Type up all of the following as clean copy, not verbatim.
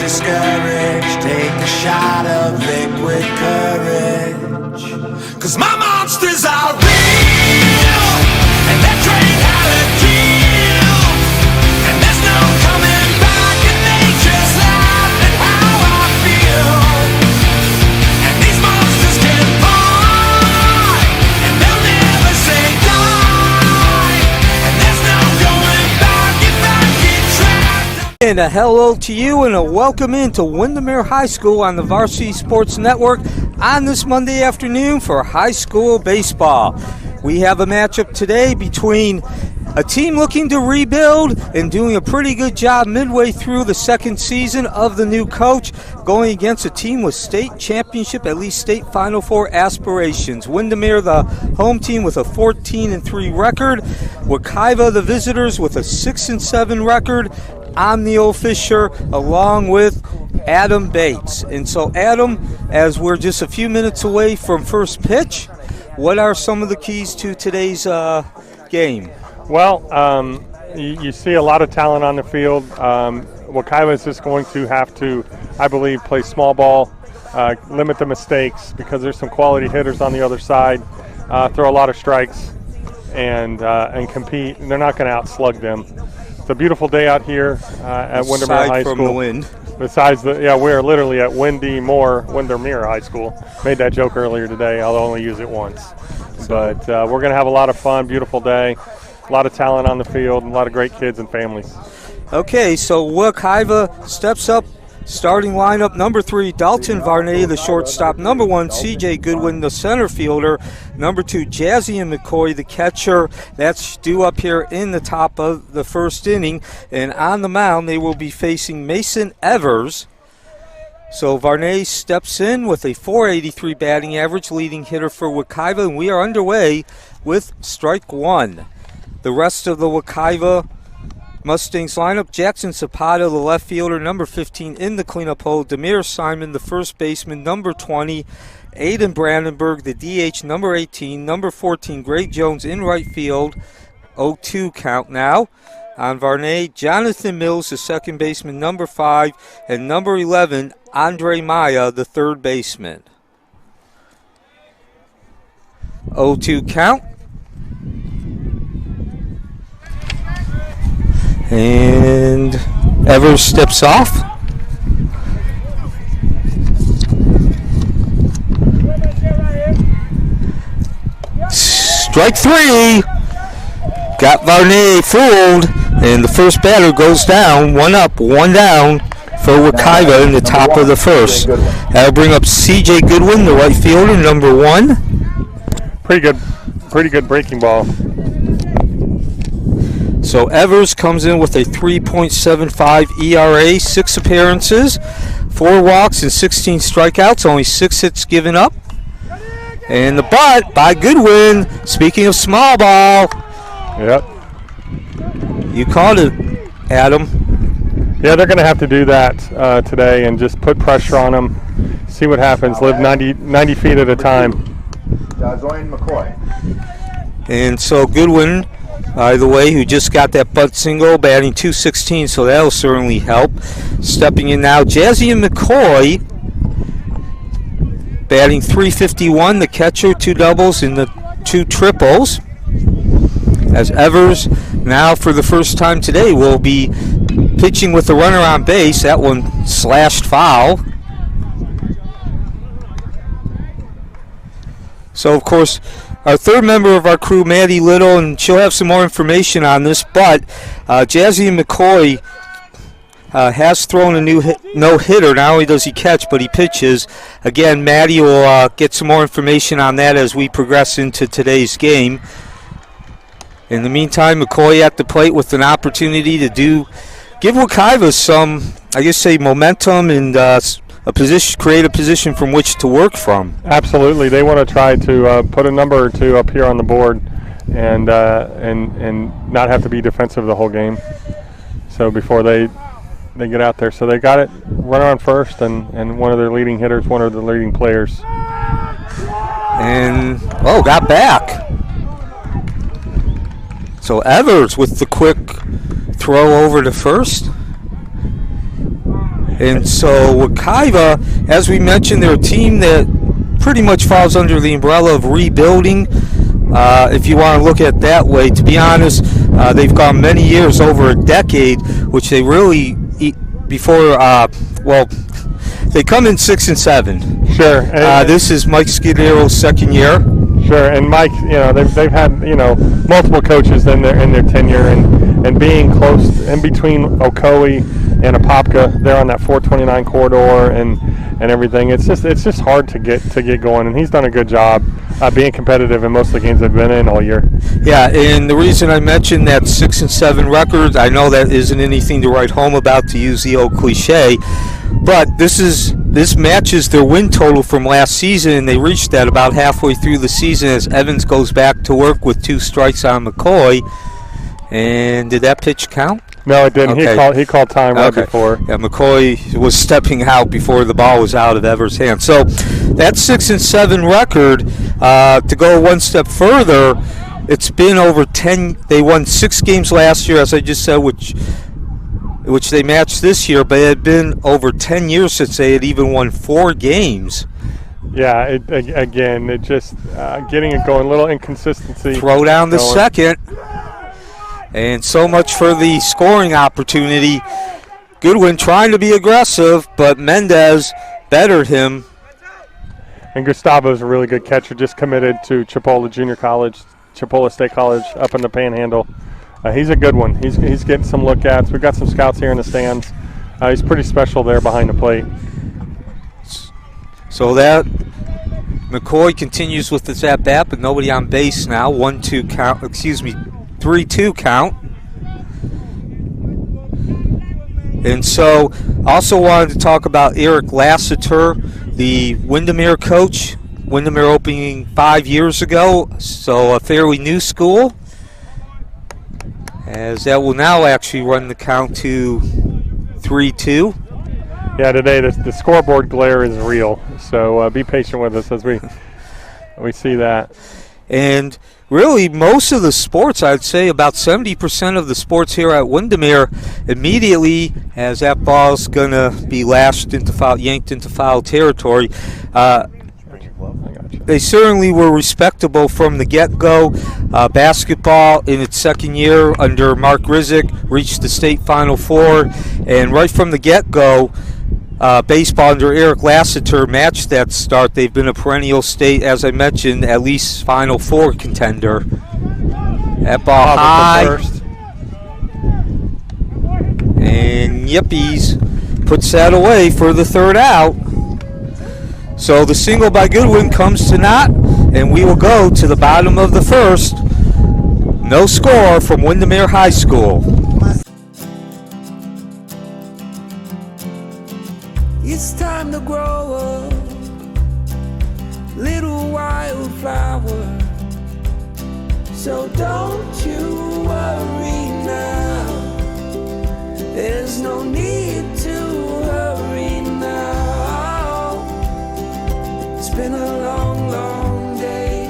discouraged, take a shot of liquid courage. 'Cause my monsters are real, and they're trained how to kill. And there's no coming back, and they just laugh at how I feel. And these monsters can fight, and they'll never say die. And there's no going back if I get trapped. And a hello to you and a welcome into Windermere High School on the Varsity Sports Network on this Monday afternoon for high school baseball. We have a matchup today between a team looking to rebuild and doing a pretty good job midway through the second season of the new coach, going against a team with state championship, at least state Final Four aspirations. Windermere, the home team, with a 14-3 record. Wekiva, the visitors, with a 6-7 record. I'm Neil Fisher, along with Adam Bates. And so, Adam, as we're just a few minutes away from first pitch, what are some of the keys to today's game? Well, you see a lot of talent on the field. Wekiva is just going to have to, I believe, play small ball, limit the mistakes because there's some quality hitters on the other side, throw a lot of strikes, and compete. And they're not going to outslug them. It's a beautiful day out here at Windermere High School. From the wind. Besides we're literally at Windermere High School. Made that joke earlier today. I'll only use it once. But we're going to have a lot of fun, beautiful day. A lot of talent on the field, and a lot of great kids and families. Okay, so Wekiva steps up. Starting lineup, number 3, Dalton Varney, the shortstop. Number 1, C.J. Goodwin, the center fielder. Number 2, Jazzy and McCoy, the catcher. That's due up here in the top of the first inning. And on the mound, they will be facing Mason Evers. So Varney steps in with a .483 batting average, leading hitter for Wekiva. And we are underway with strike one. The rest of the Wekiva Mustangs lineup: Jackson Zapata, the left fielder, number 15 in the cleanup hole; Demir Simon, the first baseman, number 20; Aiden Brandenburg, the DH, number 18; number 14, Gray Jones in right field. 0-2 count now on Varney. Jonathan Mills, the second baseman, number 5; and number 11, Andre Maya, the third baseman. 0-2 count. And Evers steps off. Strike 3. Got Varney fooled, and the first batter goes down. 1 up, 1 down for Wekiva in the top of the first. That'll bring up C.J. Goodwin, the right fielder, number 1. Pretty good breaking ball. So Evers comes in with a 3.75 ERA, 6 appearances, 4 walks, and 16 strikeouts, only 6 hits given up. And the butt by Goodwin. Speaking of small ball. Yep. You called it, Adam. Yeah, they're going to have to do that today and just put pressure on them, see what happens, live 90 feet at a time. And so Goodwin, by the way, who just got that bunt single, batting .216, so that'll certainly help. Stepping in now, Jazzy and McCoy, batting .351, the catcher, 2 doubles and the 2 triples. As Evers, now for the first time today, will be pitching with the runner on base. That one slashed foul. So, of course, our third member of our crew, Maddie Little, and she'll have some more information on this, but Jazzy McCoy has thrown a no-hitter. Not only does he catch, but he pitches. Again, Maddie will get some more information on that as we progress into today's game. In the meantime, McCoy at the plate with an opportunity to give Wekiva some, momentum and create a position from which to work from. Absolutely, they want to try to put a number or 2 up here on the board, and not have to be defensive the whole game. So before they get out there, so they got it runner on first, and one of their leading hitters, one of the leading players, and got back. So Evers with the quick throw over to first. And so Wekiva, as we mentioned, they're a team that pretty much falls under the umbrella of rebuilding. If you want to look at it that way, to be honest, they've gone many years, over a decade, which they really, before, they come in 6 and 7. Sure. This is Mike Scudero's second year. Sure, and Mike, they've had multiple coaches in their tenure, and being close in between Ocoee and Apopka, they're on that 429 corridor and everything. It's just hard to get going, and he's done a good job being competitive in most of the games they've been in all year. Yeah, and the reason I mentioned that 6 and 7 record, I know that isn't anything to write home about, to use the old cliche, but this matches their win total from last season, and they reached that about halfway through the season as Evans goes back to work with 2 strikes on McCoy. And did that pitch count? No, it didn't. Okay. He called time right before. Yeah, McCoy was stepping out before the ball was out of Evers' hand. So that 6 and 7 record, to go one step further, it's been over 10. They won 6 games last year, as I just said, which they matched this year, but it had been over 10 years since they had even won 4 games. Yeah, it just getting it going, a little inconsistency. Throw down the second. And so much for the scoring opportunity. Goodwin trying to be aggressive, but Mendez bettered him. And Gustavo's a really good catcher, just committed to Chipola State College up in the Panhandle. He's a good one. He's getting some look-ats. We've got some scouts here in the stands. He's pretty special there behind the plate. So that McCoy continues with his at-bat, but nobody on base now. 1-2 count. 3-2 count. And so also wanted to talk about Eric Lassiter, the Windermere coach. Windermere opening 5 years ago, so a fairly new school, as that will now actually run the count to 3-2. Yeah, today the scoreboard glare is real, so be patient with us as we see that. And really, most of the sports, I'd say about 70% of the sports here at Windermere, immediately as that ball's going to be yanked into foul territory, they certainly were respectable from the get-go. Basketball, in its second year under Mark Rizek, reached the state Final Four, and right from the get-go, baseball under Eric Lassiter matched that start. They've been a perennial state, as I mentioned, at least Final Four contender. That ball high. And Yippies puts that away for the third out. So the single by Goodwin comes to naught, and we will go to the bottom of the first. No score from Windermere High School. It's time to grow up, little wildflower. So don't you worry now. There's no need to hurry now. It's been a long, long day,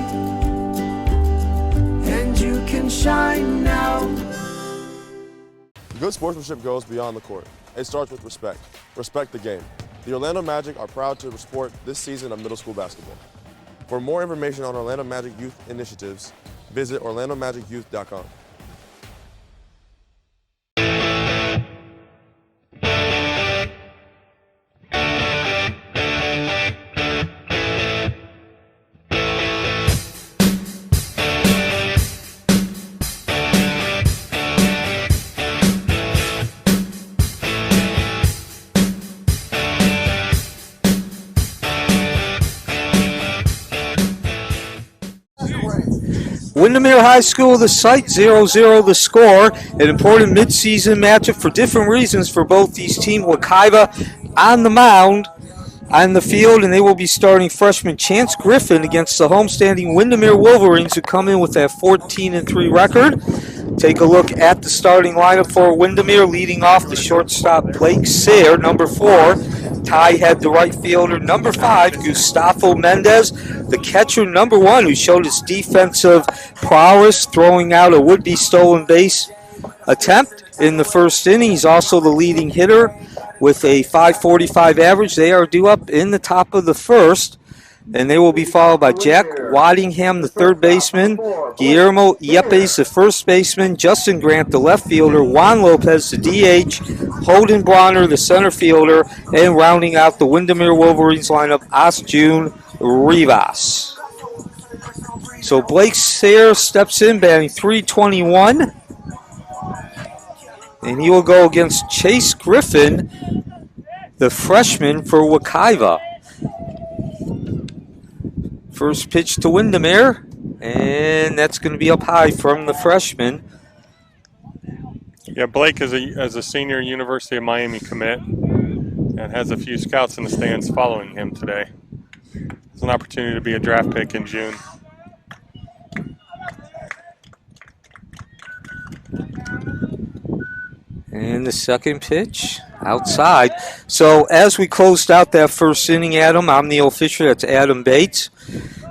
and you can shine now. Good sportsmanship goes beyond the court. It starts with respect. Respect the game. The Orlando Magic are proud to support this season of middle school basketball. For more information on Orlando Magic youth initiatives, visit orlandomagicyouth.com. Windermere High School, the site, 0-0 the score. An important midseason matchup for different reasons for both these teams. Wekiva on the mound, on the field, and they will be starting freshman Chance Griffin against the homestanding Windermere Wolverines, who come in with that 14-3 record. Take a look at the starting lineup for Windermere, leading off the shortstop Blake Sayre, number 4. Ty Head, the right fielder, number 5, Gustavo Mendez, the catcher, number 1, who showed his defensive prowess, throwing out a would-be stolen base attempt in the first inning. He's also the leading hitter with a 5.45 average. They are due up in the top of the first, and they will be followed by Jack Waddingham, the third baseman, Guillermo Yepes, the first baseman, Justin Grant, the left fielder, Juan Lopez, the DH, Holden Bronner, the center fielder, and rounding out the Windermere Wolverines lineup, Asjun Rivas. So Blake Sayre steps in, batting .321. And he will go against Chase Griffin, the freshman for Wekiva. First pitch to Windermere, and that's going to be up high from the freshman. Yeah, Blake is a senior University of Miami commit and has a few scouts in the stands following him today. It's an opportunity to be a draft pick in June. And the second pitch outside. So as we closed out that first inning, Adam, I'm Neil Fisher. That's Adam Bates.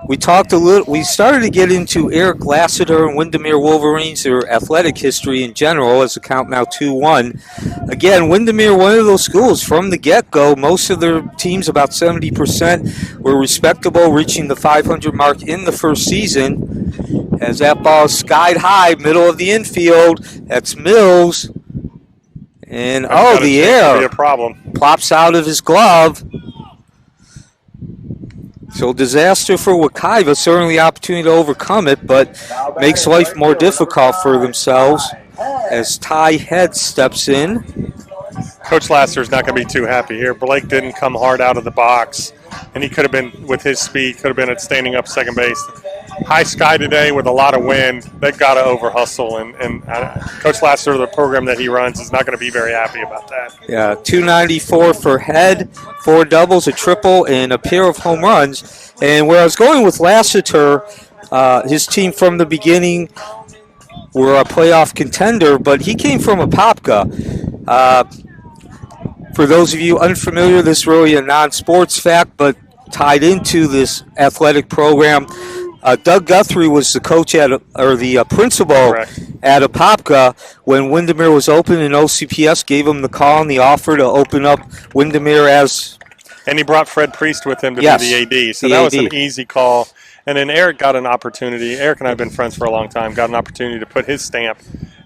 We talked a little. We started to get into Eric Lassiter and Windermere Wolverines, their athletic history in general, as the count now 2-1. Again, Windermere, one of those schools from the get-go. Most of their teams, about 70%, were respectable, reaching the 500 mark in the first season. As that ball is skied high, middle of the infield, that's Mills. And the air be a problem. Plops out of his glove. So disaster for Wekiva, certainly opportunity to overcome it, but makes life more difficult for themselves as Ty Head steps in. Coach Lasser's not going to be too happy here. Blake didn't come hard out of the box, and he could have been, with his speed, could have been at standing up second base. High sky today with a lot of wind. They've got to over-hustle, and Coach Lasser, the program that he runs, is not going to be very happy about that. Yeah, 294 for Head, 4 doubles, a triple, and a pair of home runs. And where I was going with Lassiter, his team from the beginning were a playoff contender, but he came from Apopka. For those of you unfamiliar, this is really a non-sports fact, but tied into this athletic program. Doug Guthrie was the coach the principal Correct. at Apopka when Windermere was open, and OCPS gave him the call and the offer to open up Windermere as. And he brought Fred Priest with him to Yes, be the AD, so the that was AD. an easy call. And then Eric got an opportunity. Eric and I have been friends for a long time. Got an opportunity to put his stamp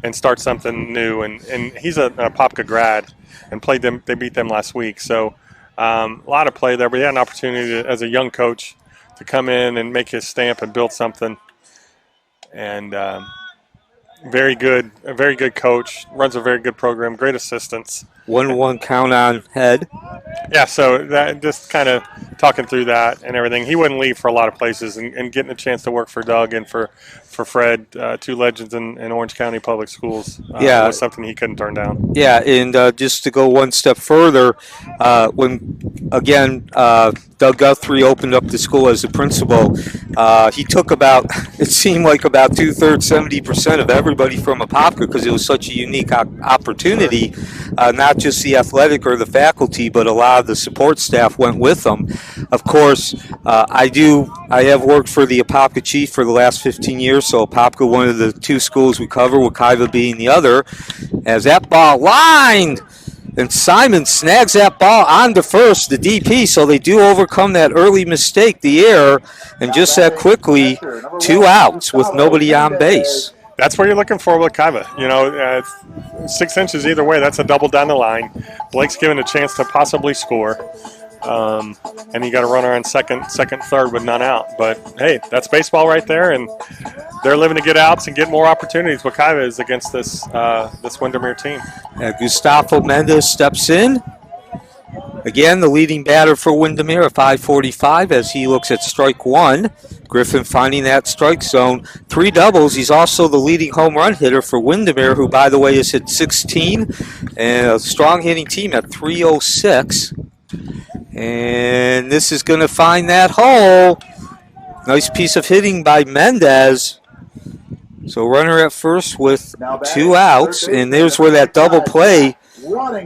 and start something new. And he's an Apopka grad and played them. They beat them last week, so a lot of play there. But he had an opportunity as a young coach to come in and make his stamp and build something. And a very good coach, runs a very good program, great assistants. 1-1 count on Head. Yeah, so that just kind of talking through that and everything. He wouldn't leave for a lot of places, and getting a chance to work for Doug and for Fred, two legends in Orange County Public Schools, was something he couldn't turn down. Yeah, and just to go one step further, when, again, Doug Guthrie opened up the school as a principal, he took it seemed like about 2/3, 70% of everybody from Apopka, because it was such a unique opportunity. Not just the athletic or the faculty, but a lot of the support staff went with them. Of course, I have worked for the Apopka Chief for the last 15 years, so Apopka, one of the two schools we cover, Wekiva being the other. As that ball lined, and Simon snags that ball onto first, the DP, so they do overcome that early mistake, the error, and just that quickly, 2 outs with nobody on base. That's what you're looking for with Wekiva. 6 inches either way, that's a double down the line. Blake's given a chance to possibly score. And you got a runner on second, third with none out. But, hey, that's baseball right there, and they're living to get outs and get more opportunities. Wekiva is against this Windermere team. Gustavo Mendez steps in. Again, the leading batter for Windermere at 5:45 as he looks at strike one. Griffin finding that strike zone. 3 doubles. He's also the leading home run hitter for Windermere, who, by the way, has hit 16. And a strong hitting team at 306. And this is going to find that hole. Nice piece of hitting by Mendez. So runner at first with 2 outs. And there's where that double play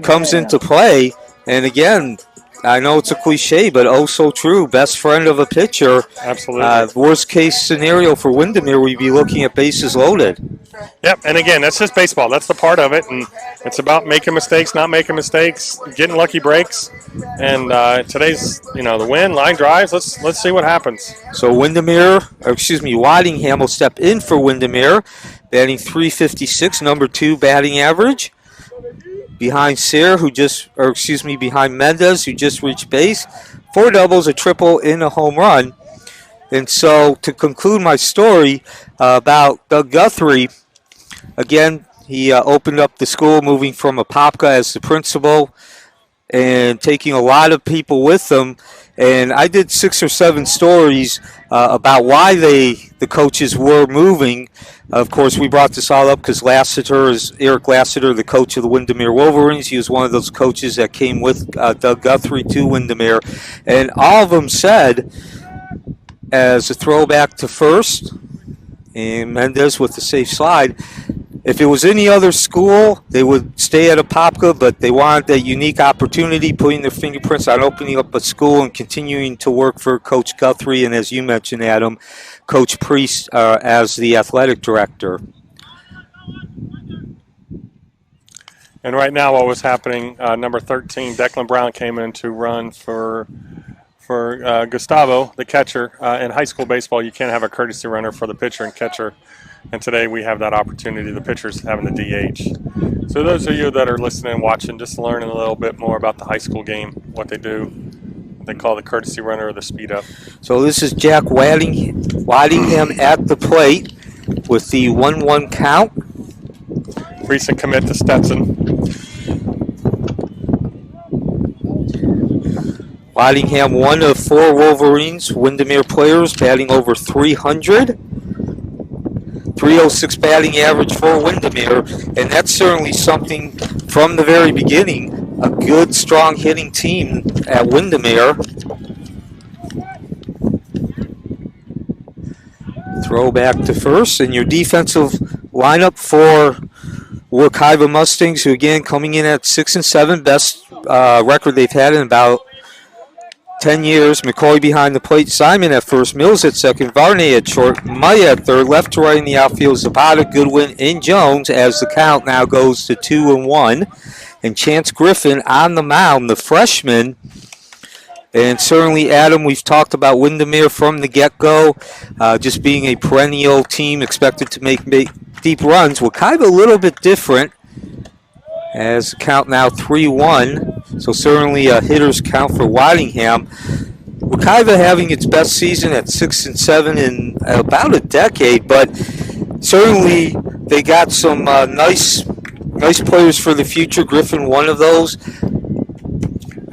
comes into play. And again, I know it's a cliche, but oh so true. Best friend of a pitcher. Absolutely. Worst case scenario for Windermere, we'd be looking at bases loaded. Yep, and again, that's just baseball. That's the part of it, and it's about making mistakes, not making mistakes, getting lucky breaks. And today's, the win, line drives. Let's see what happens. So Waddingham will step in for Windermere, batting .356, number 2 batting average. Behind behind Mendez, who just reached base. 4 doubles, a triple, and a home run. And so to conclude my story about Doug Guthrie, again, he opened up the school, moving from Apopka as the principal and taking a lot of people with him. And I did 6 or 7 stories about why the coaches were moving. Of course, we brought this all up because Eric Lassiter, the coach of the Windermere Wolverines. He was one of those coaches that came with Doug Guthrie to Windermere. And all of them said, as a throwback to first, and Mendez with the safe slide, if it was any other school, they would stay at Apopka, but they wanted that unique opportunity, putting their fingerprints on opening up a school and continuing to work for Coach Guthrie and, as you mentioned, Adam, Coach Priest as the athletic director. And right now what was happening, number 13, Declan Brown came in to run for Gustavo, the catcher. In high school baseball, you can't have a courtesy runner for the pitcher and catcher. And today we have that opportunity. The pitcher's having the DH. So those of you that are listening and watching, just learning a little bit more about the high school game, what they do, what they call the courtesy runner or the speed up. So this is Jack Waddingham at the plate with the 1-1 count. Recent commit to Stetson. Waddingham, one of 4 Wolverines Windermere players, batting over 300. 306 batting average for Windermere, and that's certainly something from the very beginning. A good, strong hitting team at Windermere. Throw back to first, and your defensive lineup for Wekiva Mustangs, who again coming in at 6-7, best record they've had in about 10 years. McCoy behind the plate, Simon at first, Mills at second, Varney at short, Maya at third, left to right in the outfield, Zapata, Goodwin, and Jones, as the count now goes to 2-1. And Chance Griffin on the mound, the freshman. And certainly, Adam, we've talked about Windermere from the get-go, just being a perennial team expected to make deep runs. Wekiva a little bit different, as the count now 3-1. So certainly a hitter's count for Waddingham. Wekiva having its best season at 6-7 in about a decade, but certainly they got some nice players for the future. Griffin, one of those.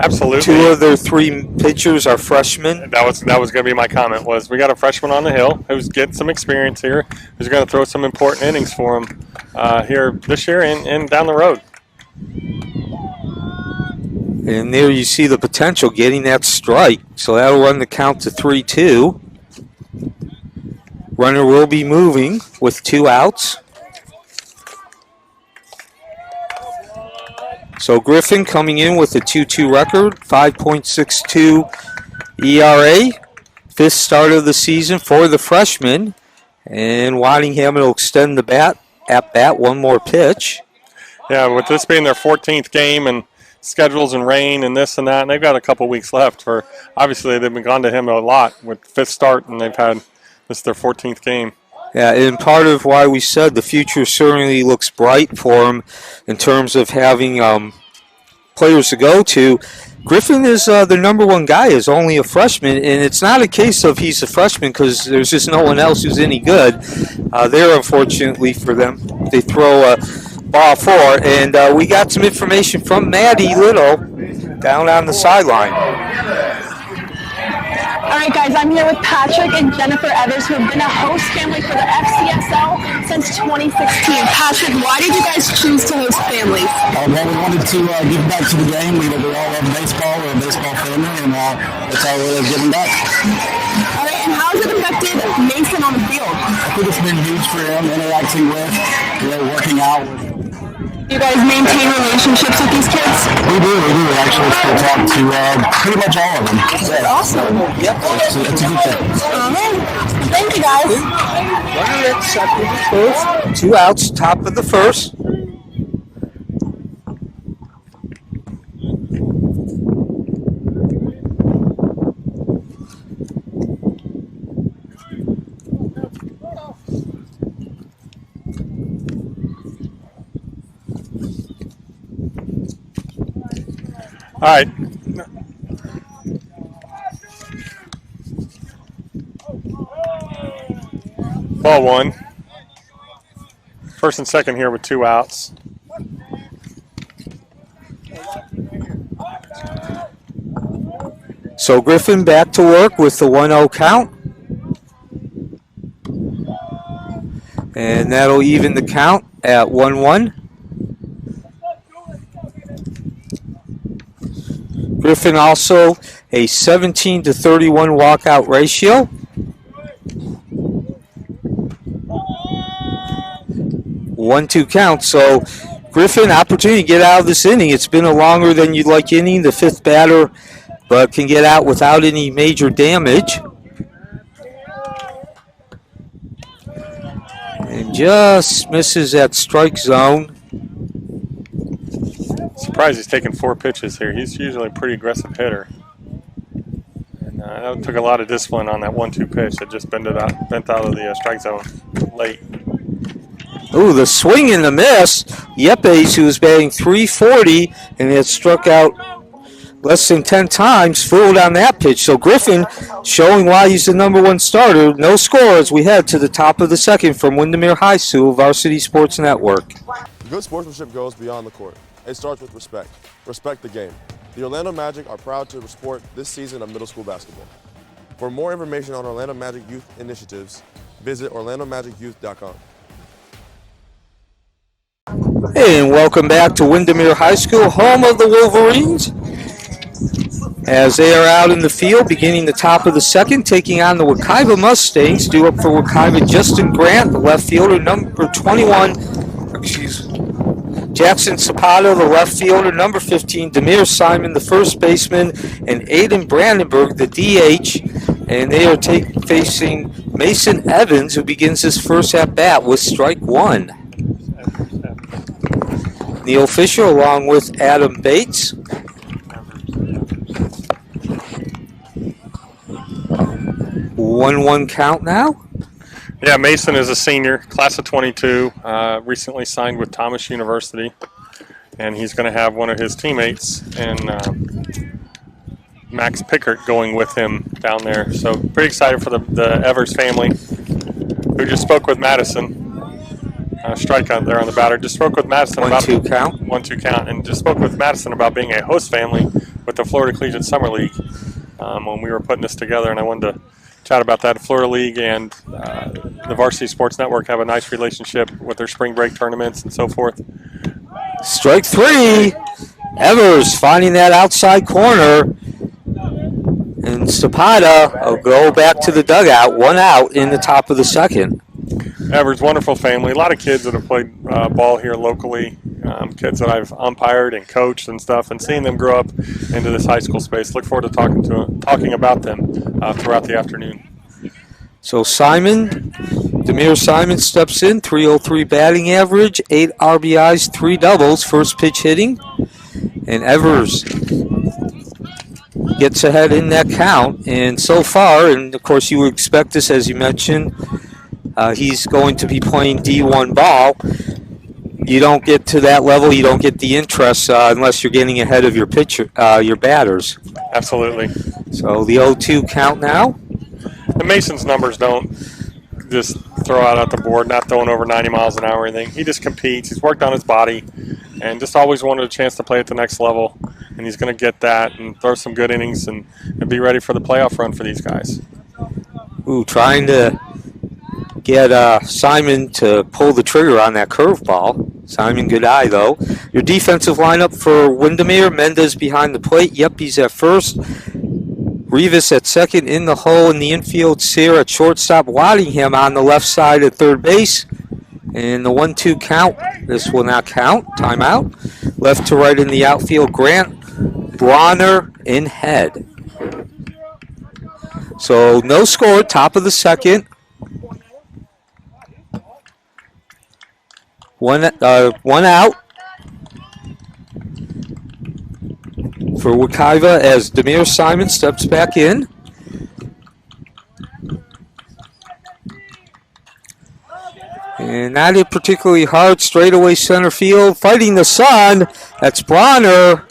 Absolutely. 2 of their 3 pitchers are freshmen. That was going to be my comment. Was we got a freshman on the hill who's getting some experience here, who's going to throw some important innings for him here this year and down the road. And there you see the potential, getting that strike. So that'll run the count to 3-2. Runner will be moving with 2 outs. So Griffin coming in with a 2-2 record, 5.62 ERA. 5th start of the season for the freshman. And Waddingham will extend the at bat, one more pitch. Yeah, with this being their 14th game and schedules and rain and this and that, and they've got a couple weeks left. Obviously they've been gone to him a lot with 5th start, and they've had this their 14th game. Yeah, and part of why we said the future certainly looks bright for him in terms of having players to go to. Griffin is the number 1 guy, is only a freshman, and it's not a case of he's a freshman because there's just no one else who's any good. There, unfortunately for them, they throw a ball 4, and we got some information from Maddie Little down on the sideline. All right, guys, I'm here with Patrick and Jennifer Evers, who have been a host family for the FCSL since 2016. Patrick, why did you guys choose to host families? Well, we wanted to give back to the game. We all love baseball. We're a baseball family, and that's how we're giving back. All right, and how has it affected Mason on the field? I think it's been huge for him, interacting with, working out with. Do you guys maintain relationships with these kids? We do. We actually still talk to pretty much all of them. That's awesome. Yep. It's a good thing. Thank you, guys. Runner at second, first. 2 outs, top of the first. All right. Ball one. First and second here with 2 outs. So Griffin back to work with the 1-0 count. And that'll even the count at 1-1. Griffin also a 17-31 walkout ratio. One-two count. So Griffin, opportunity to get out of this inning. It's been a longer than you'd like inning. The fifth batter, but can get out without any major damage. And just misses that strike zone. Surprised he's taken 4 pitches here. He's usually a pretty aggressive hitter. And that took a lot of discipline on that 1-2 pitch that just bent out of the strike zone late. Ooh, the swing and the miss. Yepes, who was batting .340 and had struck out less than 10 times, fooled on that pitch. So Griffin showing why he's the #1 starter. No score as we head to the top of the second from Windermere High School, Varsity Sports Network. Good sportsmanship goes beyond the court. It starts with respect. Respect the game. The Orlando Magic are proud to support this season of middle school basketball. For more information on Orlando Magic youth initiatives, visit orlandomagicyouth.com. And welcome back to Windermere High School, home of the Wolverines. As they are out in the field, beginning the top of the second, taking on the Wekiva Mustangs. Due up for Wekiva, Justin Grant, the left fielder, number 21. Jackson Zapata, the left fielder, number 15. Demir Simon, the first baseman, and Aiden Brandenburg, the DH. And they are facing Mason Evans, who begins his first at bat with strike 1. Neil Fisher along with Adam Bates. One count now. Yeah, Mason is a senior, class of 22, recently signed with Thomas University, and he's going to have one of his teammates and Max Pickert going with him down there. So pretty excited for the Evers family, who just spoke with Madison. Strikeout there on the batter. Just spoke with Madison about 1-2 count, and just spoke with Madison about being a host family with the Florida Collegiate Summer League when we were putting this together, and I wanted to chat about that. Florida League and the Varsity Sports Network have a nice relationship with their spring break tournaments and so forth. Strike 3. Evers finding that outside corner. And Zapata will go back to the dugout. 1 out in the top of the second. Evers, wonderful family. A lot of kids that have played ball here locally, kids that I've umpired and coached and stuff, and seeing them grow up into this high school space. Look forward to talking about them throughout the afternoon. So Demir Simon steps in, .303 batting average, 8 RBIs, 3 doubles, first pitch hitting. And Evers gets ahead in that count. And so far, and of course you would expect this as you mentioned, he's going to be playing D1 ball. You don't get to that level, you don't get the interest unless you're getting ahead of your batters. Absolutely. So the 0-2 count now. The Mason's numbers don't just throw out at the board, not throwing over 90 miles an hour or anything. He just competes. He's worked on his body and just always wanted a chance to play at the next level. And he's going to get that and throw some good innings and be ready for the playoff run for these guys. Ooh, trying to get Simon to pull the trigger on that curveball. Simon, good eye, though. Your defensive lineup for Windermere: Mendez behind the plate, Yepes at first, Rivas at second, in the hole in the infield, Sear at shortstop, Waddingham on the left side at third base, And the 1-2 count, this will not count. Timeout. Left to right in the outfield, Grant. Bronner in head. So no score, top of the second. One out for Wekiva as Demir Simon steps back in. And not a particularly hard straightaway center field. Fighting the sun. That's Bronner.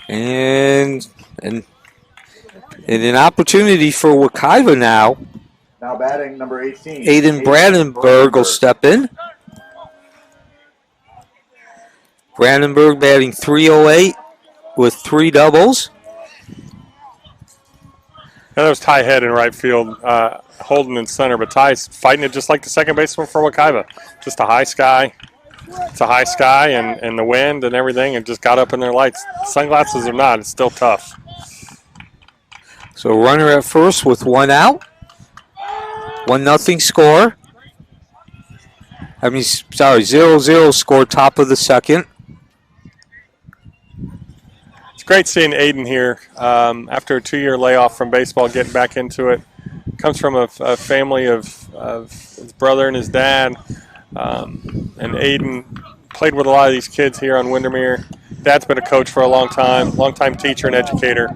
And an opportunity for Wekiva now. Now batting number 18. Aiden Brandenburg will step in. Brandenburg batting .308 with 3 doubles. And that was Ty Head in right field, Holden in center, but Ty's fighting it just like the second baseman for Wekiva. Just a high sky. It's a high sky and the wind and everything, and just got up in their lights. Sunglasses or not, it's still tough. So runner at first with 1 out. 1-0 score. 0-0 score, top of the second. It's great seeing Aiden here after a 2-year layoff from baseball, getting back into it. Comes from a family of his brother and his dad. And Aiden played with a lot of these kids here on Windermere. Dad's been a coach for a long time teacher and educator.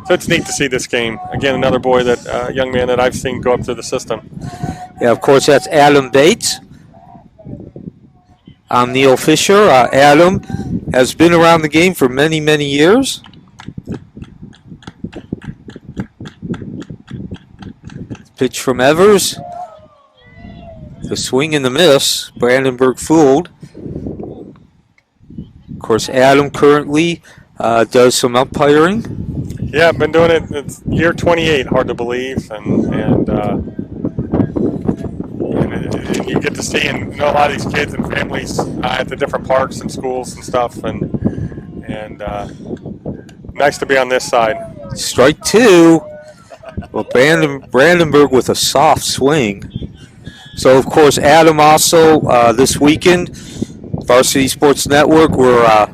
So it's neat to see this game. Again, another boy young man that I've seen go up through the system. Yeah, of course, that's Adam Bates. I'm Neil Fisher. Adam has been around the game for many, many years. Pitch from Evers. The swing and the miss. Brandenburg fooled. Of course, Adam currently does some umpiring. Yeah, I've been doing it. It's year 28, hard to believe, and you get to see and know a lot of these kids and families at the different parks and schools and stuff, and nice to be on this side. Strike 2. Well, Brandenburg with a soft swing. So, of course, Adam also this weekend, Varsity Sports Network, we're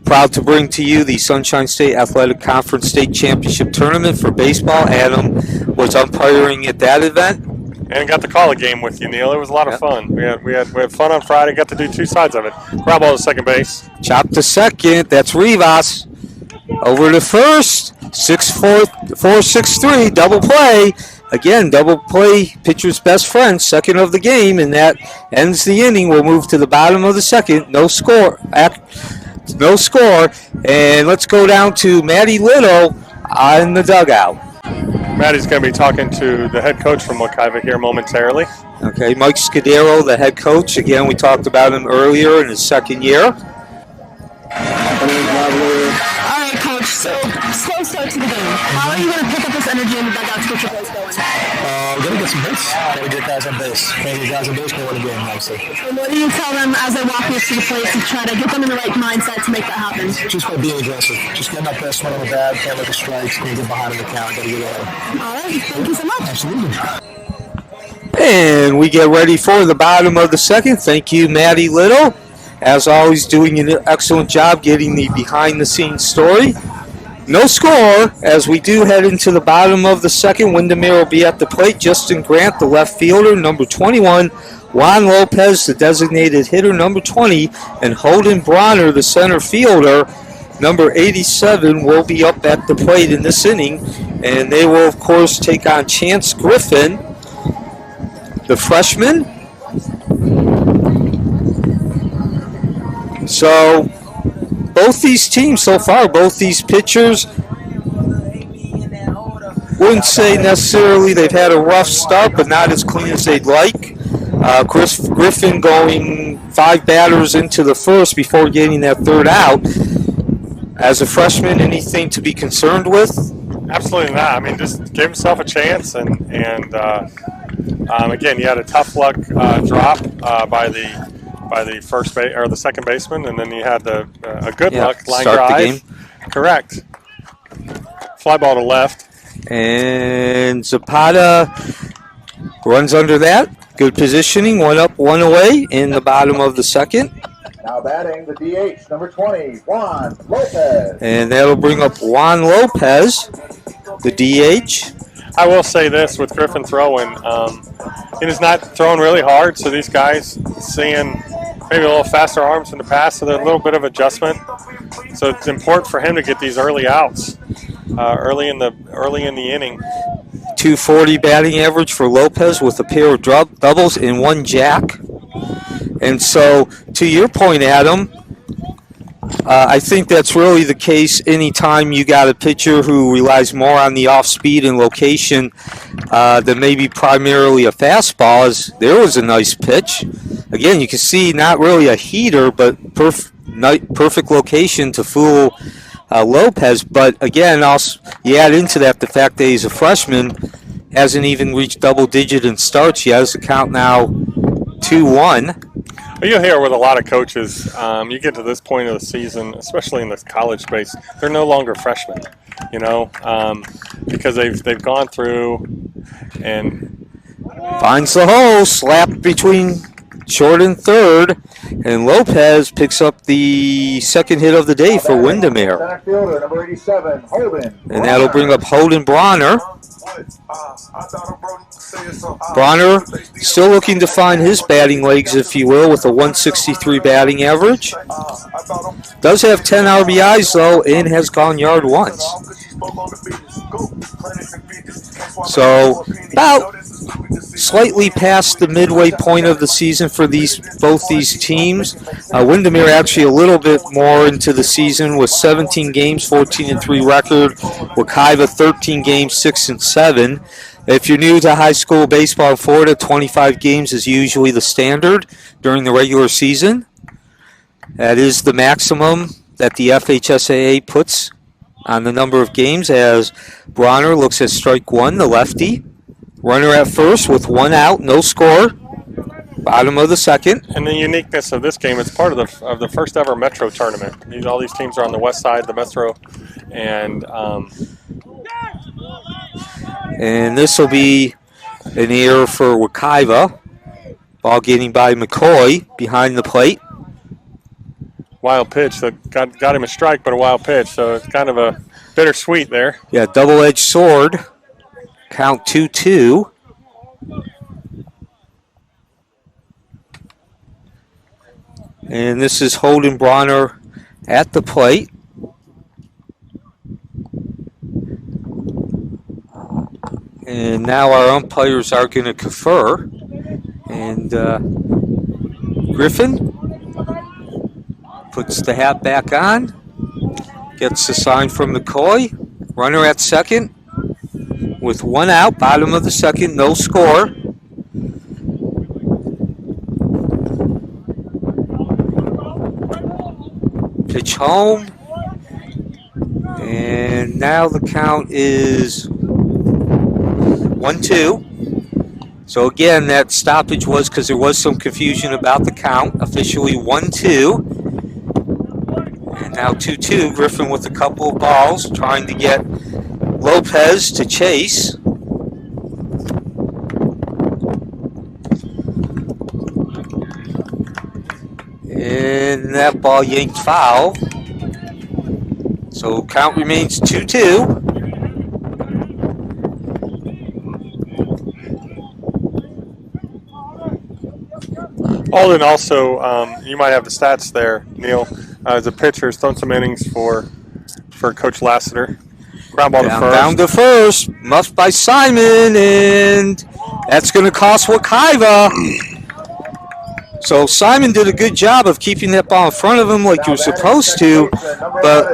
proud to bring to you the Sunshine State Athletic Conference State Championship Tournament for baseball. Adam was umpiring at that event. And got to call a game with you, Neil. It was a lot of fun. We had fun on Friday. Got to do 2 sides of it. Ground ball to second base. Chop to second. That's Rivas. Over to first. 6-4-6-3. Double play. Again, double play. Pitcher's best friend. Second of the game, and that ends the inning. We'll move to the bottom of the second. No score. No score. And let's go down to Matty Little in the dugout. Maddie's going to be talking to the head coach from Wekiva here momentarily. Okay, Mike Scudero, the head coach. Again, we talked about him earlier in his second year. All right, Coach, so slow start to the game. How are you going to pick up this energy in the dugout to get your boys going? Gotta get some hits. Gotta get guys on base. Gotta get guys on base to win the game, obviously. And what do you tell them as they walk you to the plate to try to get them in the right mindset to make that happen? Just by being aggressive. Just getting that first one on the bat, can't let the strikes, can't get behind in the count, gotta get ahead. All right, thank you so much. Absolutely. And we get ready for the bottom of the second. Thank you, Matty Little. As always, doing an excellent job getting the behind-the-scenes story. No score as we do head into the bottom of the second. Windermere will be at the plate. Justin Grant, the left fielder, number 21. Juan Lopez, the designated hitter, number 20. And Holden Bronner, the center fielder, number 87, will be up at the plate in this inning. And they will, of course, take on Chance Griffin, the freshman. So both these teams so far, both these pitchers, wouldn't say necessarily they've had a rough start, but not as clean as they'd like. Griffin going 5 batters into the first before getting that third out. As a freshman, anything to be concerned with? Absolutely not. I mean, just give himself a chance, and again, you had a tough luck drop by the first base or the second baseman, and then you had a good luck line start drive. The game. Correct. Fly ball to left. And Zapata runs under that. Good positioning, one up, one away in the bottom of the second. Now batting the DH, number 20, Juan Lopez. And that'll bring up Juan Lopez, the DH. I will say this with Griffin throwing, it is not throwing really hard, so these guys seeing maybe a little faster arms in the past, so there's a little bit of adjustment. So it's important for him to get these early outs, early in the inning. 240 batting average for Lopez with a pair of doubles and one jack. And so, to your point, Adam, I think that's really the case anytime you got a pitcher who relies more on the off-speed and location than maybe primarily a fastball. There was a nice pitch. Again, you can see not really a heater, but perfect location to fool Lopez. But again, also you add into that the fact that he's a freshman, hasn't even reached double-digit in starts yet. The count now 2-1. Well, you'll hear with a lot of coaches, you get to this point of the season, especially in the college space, they're no longer freshmen, because they've gone through and finds the hole, slapped between short and third, and Lopez picks up the second hit of the day for Windermere. Center fielder, number 87, Holden. And that'll bring up Holden Bronner. Bronner still looking to find his batting legs, if you will, with a 163 batting average. Does have 10 RBIs, though, and has gone yard once. So, about slightly past the midway point of the season for both these teams. Windermere actually a little bit more into the season with 17 games, 14-3 record. Wekiva 13 games, 6-7. If you're new to high school baseball in Florida, 25 games is usually the standard during the regular season. That is the maximum that the FHSAA puts on the number of games, as Bronner looks at strike one, the lefty. Runner at first with one out, no score. Bottom of the second. And the uniqueness of this game, it's part of the first ever Metro tournament. All these teams are on the west side of the Metro, and this will be an error for Wekiva. Ball getting by McCoy behind the plate. Wild pitch that got him a strike, but a wild pitch, so it's kind of a bittersweet there. Yeah, double-edged sword. Count 2-2. And this is Holden Bronner at the plate. And now our umpires are going to confer. And Griffin puts the hat back on. Gets the sign from McCoy. Runner at second. With one out, bottom of the second, no score. Pitch home. And now the count is 1-2. So again, that stoppage was because there was some confusion about the count. Officially 1-2. And now 2-2. Griffin with a couple of balls, trying to get Lopez to chase. And that ball yanked foul. So count remains 2-2. Alden also, you might have the stats there, Neil. As a pitcher, has thrown some innings for Coach Lassiter. Ground ball to first. Down to first. Muffed by Simon, and that's going to cost Wekiva. So Simon did a good job of keeping that ball in front of him like he was supposed to. But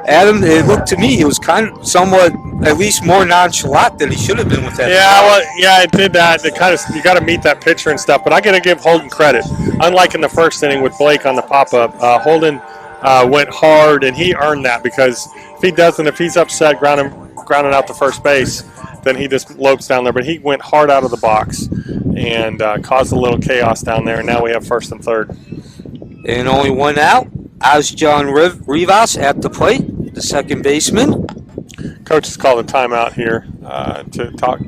Adam, it looked to me, it was kind of somewhat, at least more nonchalant than he should have been with that. Yeah, it did that. It kind of, you got to meet that pitcher and stuff. But I got to give Holden credit. Unlike in the first inning with Blake on the pop-up, Holden went hard, and he earned that, because if he's upset grounding out to first base, then he just lopes down there. But he went hard out of the box and caused a little chaos down there, and now we have first and third. And only one out. Asjan Rivas at the plate, the second baseman. Coach has called a timeout here to talk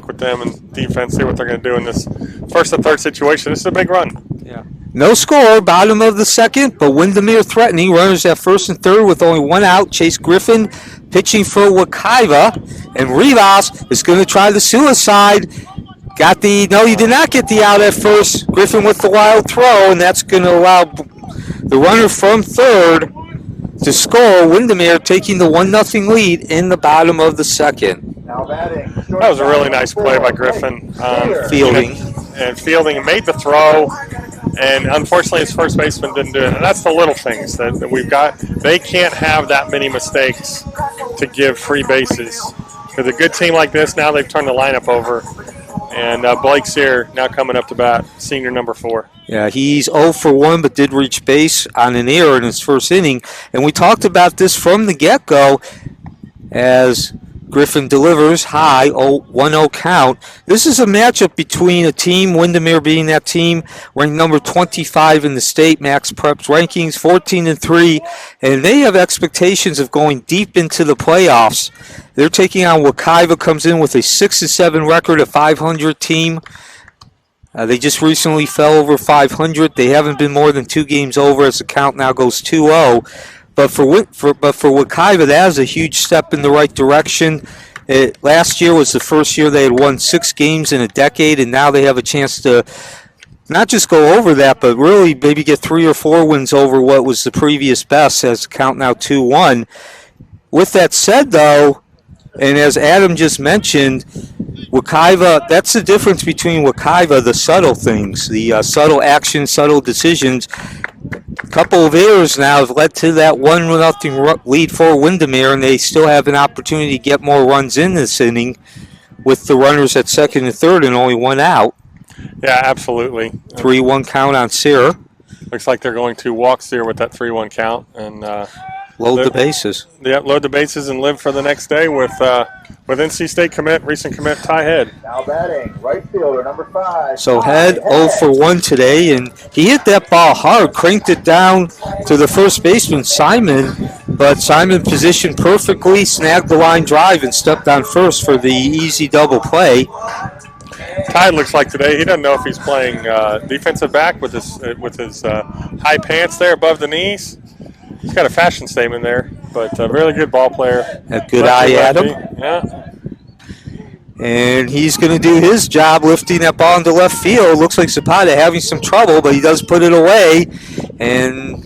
with them and defense, see what they're going to do in this first and third situation. This is a big run. Yeah. No score, bottom of the second, but Windermere threatening. Runners at first and third with only one out. Chase Griffin pitching for Wekiva, and Rivas is going to try the suicide. No, you did not get the out at first. Griffin with the wild throw, and that's going to allow the runner from third to score. Windermere taking the 1-0 lead in the bottom of the second. Now batting. That was a really nice play by Griffin. Fielding. And fielding and made the throw. And unfortunately, his first baseman didn't do it. And that's the little things that we've got. They can't have that many mistakes to give free bases. With a good team like this, now they've turned the lineup over. And Blake Sear now coming up to bat, senior number 4. Yeah, he's 0 for 1, but did reach base on an error in his first inning. And we talked about this from the get-go as Griffin delivers high, 1-0 count. This is a matchup between a team, Windermere being that team, ranked number 25 in the state, Max Prep's rankings, 14-3, and they have expectations of going deep into the playoffs. They're taking on Wekiva, comes in with a 6-7 record, a 500 team. They just recently fell over 500. They haven't been more than 2 games over as the count now goes 2-0. But for Wekiva, that is a huge step in the right direction. Last year was the first year they had won 6 games in a decade, and now they have a chance to not just go over that, but really maybe get 3 or 4 wins over what was the previous best as the count now 2-1. With that said, though, and as Adam just mentioned, Wekiva, that's the difference between Wekiva, the subtle things, the subtle actions, subtle decisions. A couple of errors now have led to that 1-0 lead for Windermere, and they still have an opportunity to get more runs in this inning with the runners at second and third and only 1 out. Yeah, absolutely. 3-1 count on Sear. Looks like they're going to walk Sear with that 3-1 count and load the bases. Yeah, load the bases and live for the next day with NC State recent commit Ty Head. Now batting, right fielder, number 5. So Head 0 for 1 today, and he hit that ball hard, cranked it down to the first baseman, Simon, but Simon positioned perfectly, snagged the line drive, and stepped on first for the easy double play. Ty looks like today he doesn't know if he's playing defensive back with his high pants there above the knees. He's got a fashion statement there, but a really good ball player. A good eye at him. Yeah. And he's going to do his job lifting that ball into left field. Looks like Zapata having some trouble, but he does put it away. And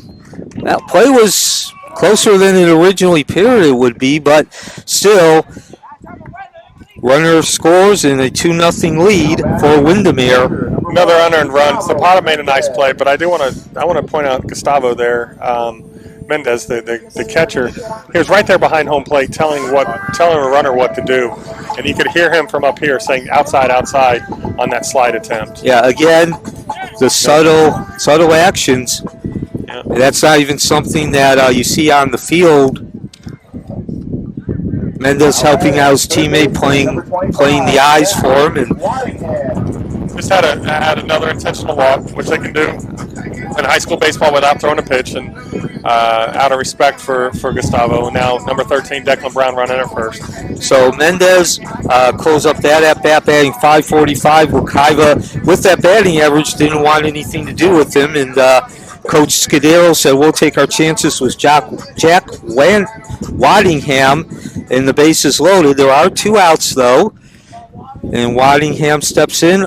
that play was closer than it originally appeared it would be, but still, runner scores in a 2-0 lead for Windermere. Another unearned run. Zapata made a nice play, but I want to point out Gustavo there. Mendez, the catcher, he was right there behind home plate telling a runner what to do. And you could hear him from up here saying outside on that slide attempt. Yeah, again, the subtle actions. Yeah. That's not even something that you see on the field. Mendez helping out his teammate, playing the eyes for him. And just had another intentional walk, which they can do in high school baseball without throwing a pitch, and out of respect for Gustavo. And now number 13, Declan Brown, running at first. So Mendez closed up that at bat, batting .545. Wekiva, with that batting average, didn't want anything to do with him, and Coach Scudero said, we'll take our chances with Jack Waddingham, and the bases loaded. There are 2 outs, though, and Waddingham steps in.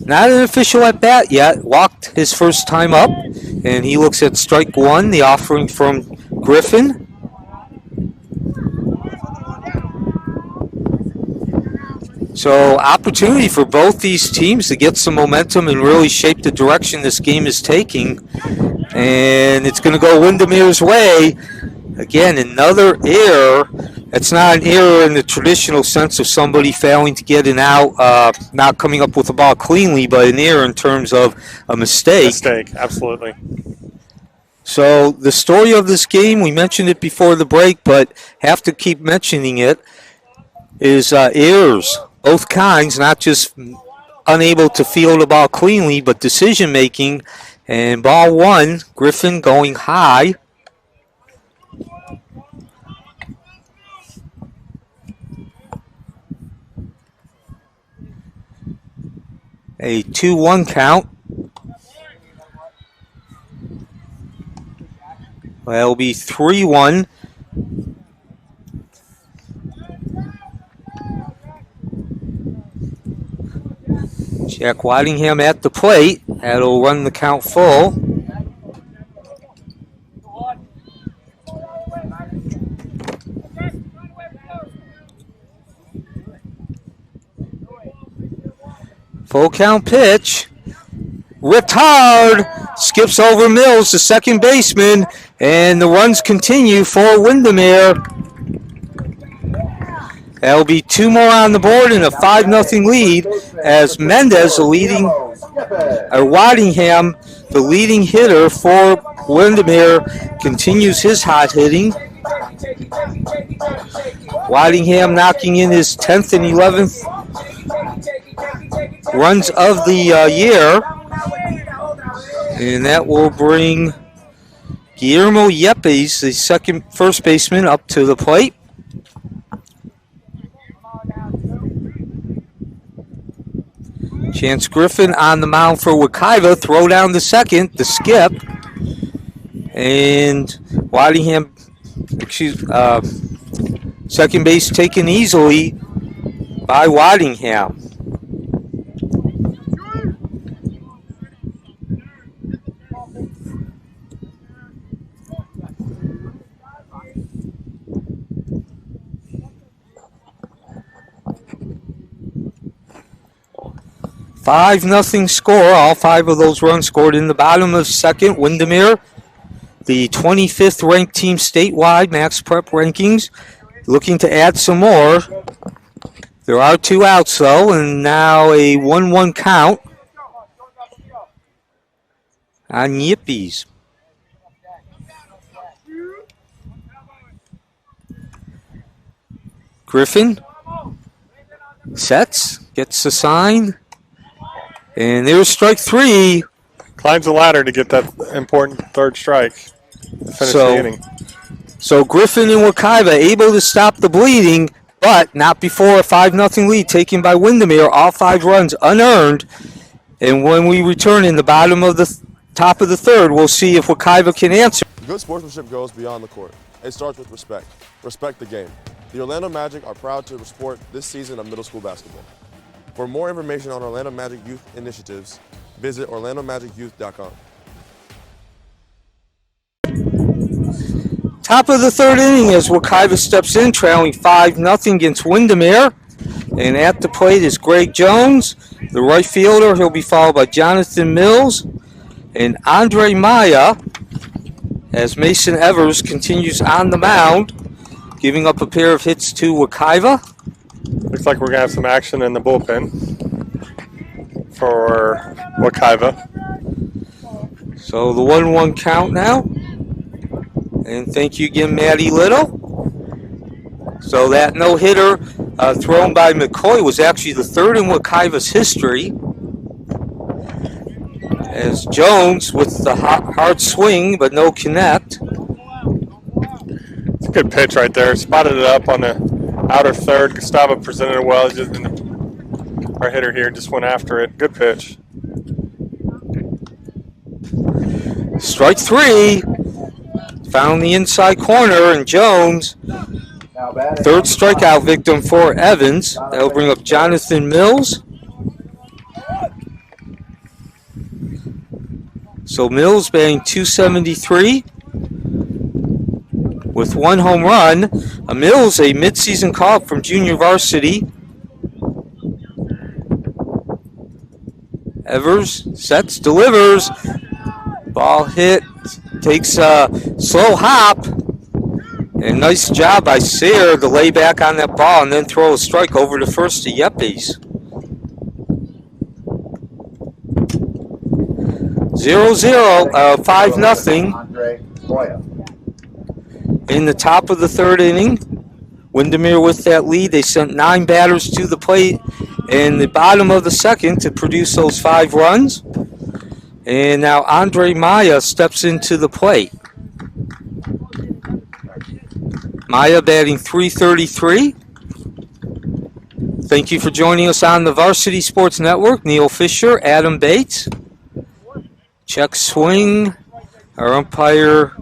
Not an official at bat yet. Walked his first time up, and he looks at strike 1, the offering from Griffin. So opportunity for both these teams to get some momentum and really shape the direction this game is taking. And it's going to go Windermere's way. Again, another error. It's not an error in the traditional sense of somebody failing to get an out, not coming up with the ball cleanly, but an error in terms of a mistake. Mistake, absolutely. So the story of this game, we mentioned it before the break, but have to keep mentioning it, is errors. Both kinds, not just unable to field the ball cleanly, but decision-making. And ball 1, Griffin going high. A 2-1 count. That'll be 3-1. Jack Whitingham at the plate. That'll run the count full. Full count pitch. Ripped hard. Skips over Mills, the second baseman. And the runs continue for Windermere. That'll be 2 more on the board and a 5-0 lead as Mendez, Whitingham, the leading hitter for Windermere, continues his hot hitting. Whitingham knocking in his 10th and 11th runs of the year. And that will bring Guillermo Yepes, the first baseman, up to the plate. Chance Griffin on the mound for Wekiva. Throw down the second, the skip. And Whitingham, second base taken easily by Whitingham. Five nothing score. All 5 of those runs scored in the bottom of second. Windermere, the 25th ranked team statewide, Max Prep rankings, looking to add some more. There are 2 outs though, and now a 1-1 count on Yippies. Griffin sets, gets the sign. And there's strike 3. Climbs the ladder to get that important third strike to finish the inning. So Griffin and Wekiva able to stop the bleeding, but not before a 5-0 lead taken by Windermere. All 5 runs unearned. And when we return in the bottom of the top of the third, we'll see if Wekiva can answer. Good sportsmanship goes beyond the court. It starts with respect. Respect the game. The Orlando Magic are proud to support this season of middle school basketball. For more information on Orlando Magic Youth initiatives, visit orlandomagicyouth.com. Top of the third inning as Wekiva steps in, trailing 5-0 against Windermere. And at the plate is Greg Jones, the right fielder. He'll be followed by Jonathan Mills and Andre Maya as Mason Evers continues on the mound, giving up a pair of hits to Wekiva. Looks like we're going to have some action in the bullpen for Wekiva. So the 1-1 count now. And thank you again, Matty Little. So that no-hitter thrown by McCoy was actually the third in Wekiva's history. As Jones with the hard swing, but no connect. It's a good pitch right there. Spotted it up on the outer third. Gustavo presented it well. Our hitter here just went after it. Good pitch. Strike 3. Found the inside corner, and Jones, third strikeout victim for Evans. That'll bring up Jonathan Mills. So Mills batting .273 with 1 home run. Mills, a midseason call-up from junior varsity. Evers sets, delivers. Ball hit, takes a slow hop. And nice job by Sayre to lay back on that ball and then throw a strike over to first to Yepes. 0-0, 5-0. In the top of the third inning, Windermere with that lead. They sent 9 batters to the plate in the bottom of the second to produce those 5 runs. And now Andre Maya steps into the plate. Maya batting .333. Thank you for joining us on the Varsity Sports Network. Neil Fisher, Adam Bates. Check swing. Our umpire,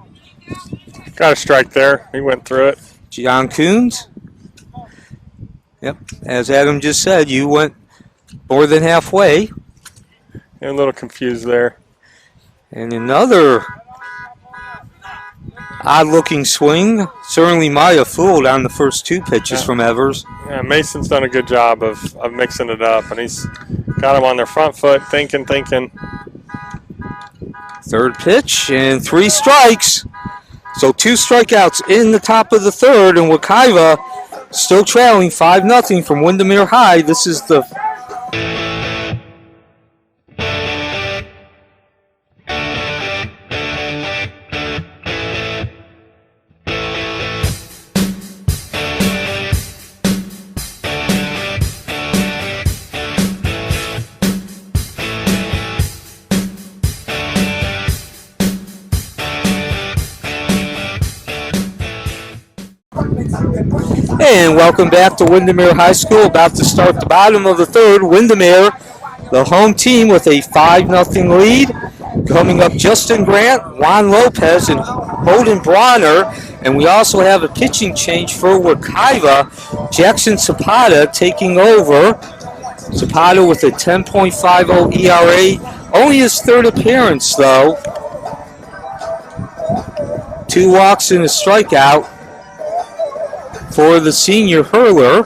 Got a strike there. He went through it. John Coons. Yep, as Adam just said, you went more than halfway. A little confused there. And another odd-looking swing. Certainly Maya fooled on the first two pitches from Evers. Yeah, Mason's done a good job of mixing it up, and he's got them on their front foot, thinking. Third pitch and 3 strikes. So 2 strikeouts in the top of the third, and Wekiva still trailing 5-0 from Windermere High. This is the And welcome back to Windermere High School. About to start the bottom of the third. Windermere, the home team, with a 5-0 lead. Coming up, Justin Grant, Juan Lopez, and Holden Bronner. And we also have a pitching change for Wekiva. Jackson Zapata taking over. Zapata with a 10.50 ERA. Only his third appearance, though. 2 walks and a strikeout for the senior hurler.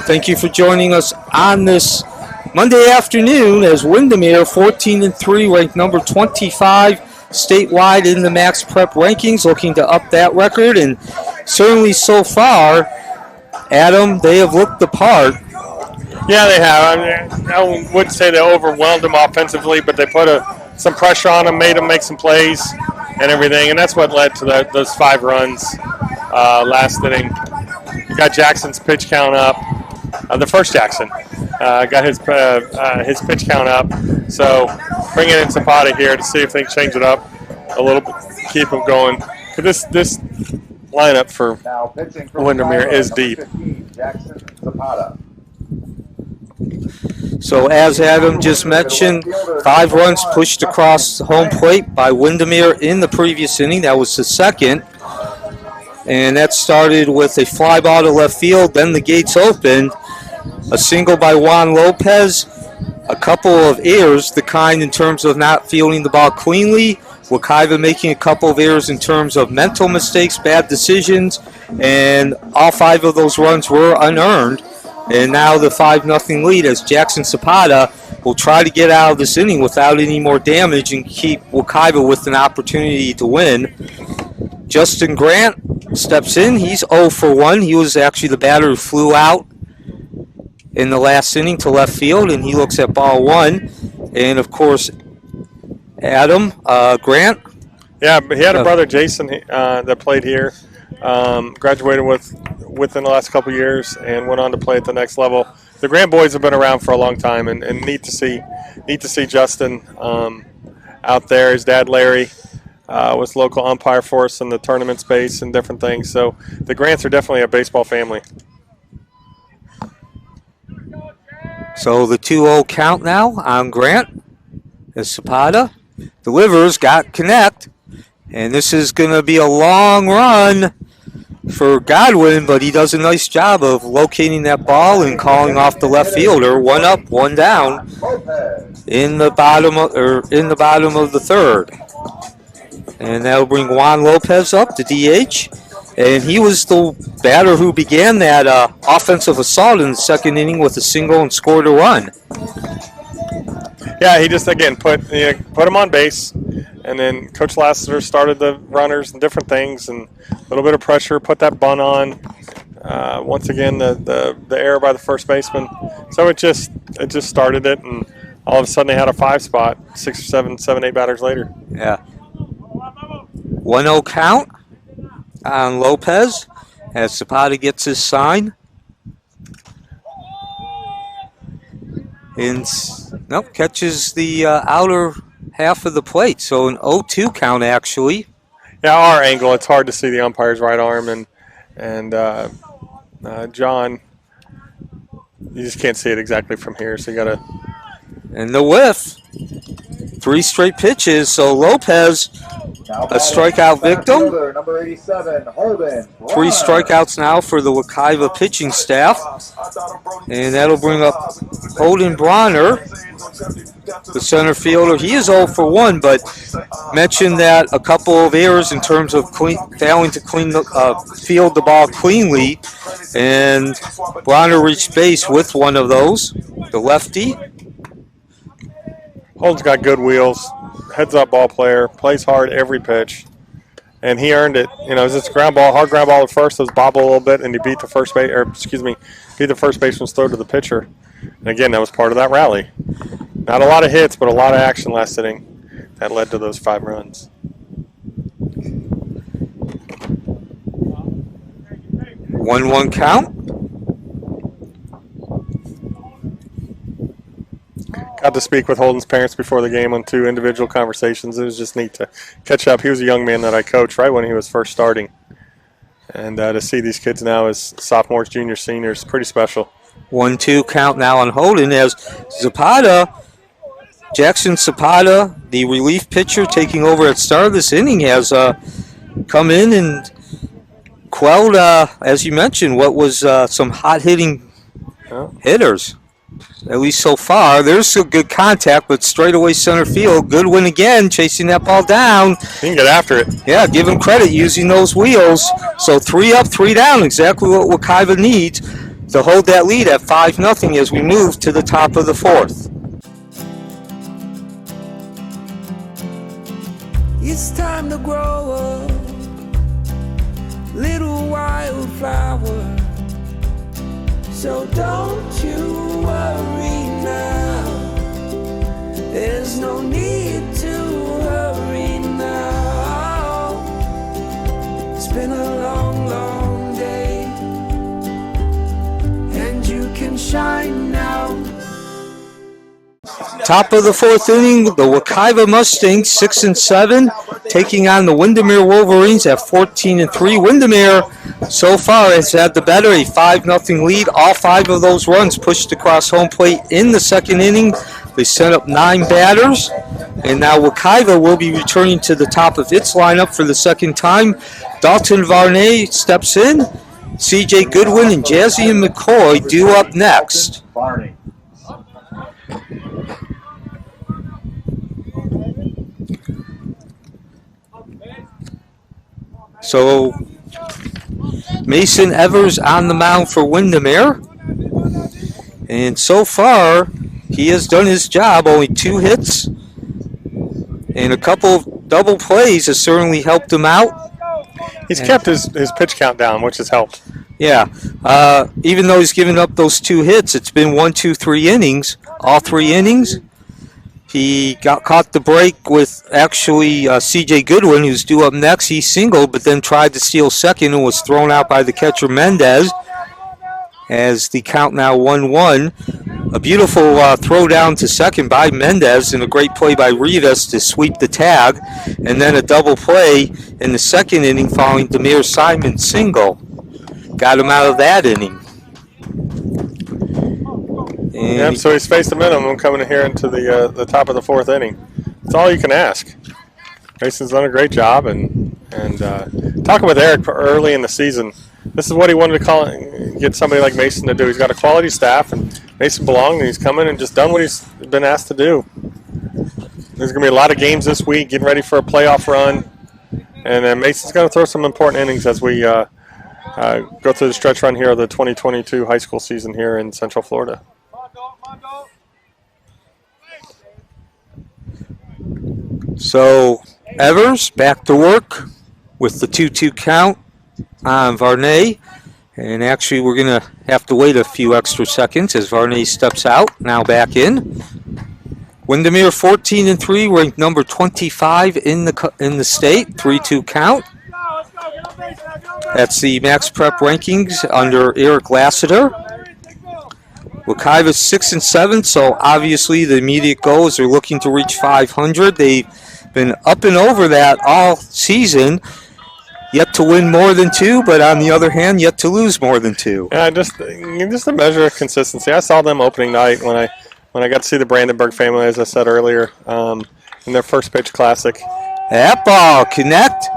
Thank you for joining us on this Monday afternoon as Windermere, 14-3, ranked number 25 statewide in the Max Prep rankings, looking to up that record. And certainly so far, Adam, they have looked the part. Yeah, they have. I wouldn't say they overwhelmed them offensively, but they put some pressure on them, made them make some plays and everything, and that's what led to those 5 runs last inning. You got Jackson's pitch count up. The first Jackson got his pitch count up. So bringing in Zapata here to see if they can change it up a little bit, keep them going. This lineup for Windermere is deep. Jackson Zapata. So as Adam just mentioned, 5 runs pushed across the home plate by Windermere in the previous inning. That was the second. And that started with a fly ball to left field. Then the gates opened. A single by Juan Lopez. A couple of errors, the kind in terms of not fielding the ball cleanly. Wekiva making a couple of errors in terms of mental mistakes, bad decisions. And all 5 of those runs were unearned. And now the 5-0 lead as Jackson Zapata will try to get out of this inning without any more damage and keep Wekiva with an opportunity to win. Justin Grant steps in. He's 0 for 1. He was actually the batter who flew out in the last inning to left field, and he looks at ball 1. And, of course, Adam, Grant. Yeah, he had a brother, Jason, that played here. Graduated within the last couple of years and went on to play at the next level. The Grant boys have been around for a long time, and neat to see Justin out there. His dad, Larry, was local umpire for us in the tournament space and different things. So the Grants are definitely a baseball family. So the 2-0 count now on Grant as Zapata delivers, got connect. And this is going to be a long run for Godwin, but he does a nice job of locating that ball and calling off the left fielder. 1 up, 1 down in the bottom of the third. And that'll bring Juan Lopez up to DH. And he was the batter who began that offensive assault in the second inning with a single and scored a run. Yeah, he just, again, put him on base. And then Coach Lassiter started the runners and different things, and a little bit of pressure, put that bunt on. Once again, the error by the first baseman. So it just started it, and all of a sudden they had a 5 spot 6 or 7, 8 batters later. Yeah. 1-0 count on Lopez as Zapata gets his sign. And catches the outer half of the plate. So an 0-2 count, actually. Yeah, our angle, it's hard to see the umpire's right arm, and John you just can't see it exactly from here, so you got to. And the whiff. 3 straight pitches. So Lopez, a strikeout victim. Number 87, Holden. 3 strikeouts now for the Wekiva pitching staff. And that'll bring up Holden Bronner, the center fielder. He is 0 for 1, but mentioned that a couple of errors in terms of failing to field the ball cleanly. And Bronner reached base with one of those, the lefty. Holden's got good wheels, heads-up ball player, plays hard every pitch, and he earned it. You know, it was just hard ground ball at first. It was bobble a little bit, and he beat the first baseman's throw to the pitcher. And again, that was part of that rally. Not a lot of hits, but a lot of action last inning that led to those 5 runs. 1-1 count. Got to speak with Holden's parents before the game on 2 individual conversations. It was just neat to catch up. He was a young man that I coached right when he was first starting. And to see these kids now as sophomores, juniors, seniors, pretty special. 1-2 count now on Holden as Jackson Zapata, the relief pitcher taking over at start of this inning, has come in and quelled, as you mentioned, what was some hot-hitting hitters. At least so far. There's some good contact, but straightaway center field. Goodwin again, chasing that ball down. He can get after it. Yeah, give him credit using those wheels. So 3 up, 3 down, exactly what Wekiva needs to hold that lead at 5-0 as we move to the top of the 4th. It's time to grow up, little wildflower. So don't you worry now, there's no need to hurry now. It's been a long, long day, and you can shine now. Top of the 4th inning, the Wekiva Mustangs 6-7, taking on the Windermere Wolverines at 14-3. Windermere so far has had the better, a 5-0 lead. All 5 of those runs pushed across home plate in the 2nd inning. They sent up 9 batters, and now Wekiva will be returning to the top of its lineup for the 2nd time. Dalton Varney steps in. CJ Goodwin and Jazzy and McCoy due up next. So Mason Evers on the mound for Windermere. And so far, he has done his job. Only 2 hits and a couple of double plays has certainly helped him out. He's kept his pitch count down, which has helped. Yeah. Even though he's given up those 2 hits, it's been 1, 2, 3 innings. All 3 innings. He caught the break with actually C.J. Goodwin, who's due up next. He singled, but then tried to steal second and was thrown out by the catcher Mendez. As the count now 1-1. A beautiful throw down to second by Mendez and a great play by Rivas to sweep the tag. And then a double play in the 2nd inning following Demir Simon's single. Got him out of that inning. Yep, so he's faced the minimum coming in here into the top of the 4th inning. That's all you can ask. Mason's done a great job, and talking with Eric early in the season, this is what he wanted to get somebody like Mason to do. He's got a quality staff, and Mason belonged, and he's come in and just done what he's been asked to do. There's going to be a lot of games this week, getting ready for a playoff run, and Mason's going to throw some important innings as we go through the stretch run here of the 2022 high school season here in Central Florida. So Evers back to work with the 2-2 count on Varney. And actually we're going to have to wait a few extra seconds as Varney steps out, now back in. Windermere 14-3, ranked number 25 in the state, 3-2 count. That's the Max Prep rankings under Eric Lassiter. Wekiva's 6-7, so obviously the immediate goal is they're looking to reach 500. They've been up and over that all season. Yet to win more than 2, but on the other hand, yet to lose more than 2. Yeah, just a measure of consistency. I saw them opening night when I got to see the Brandenburg family, as I said earlier, in their first pitch classic. That ball connect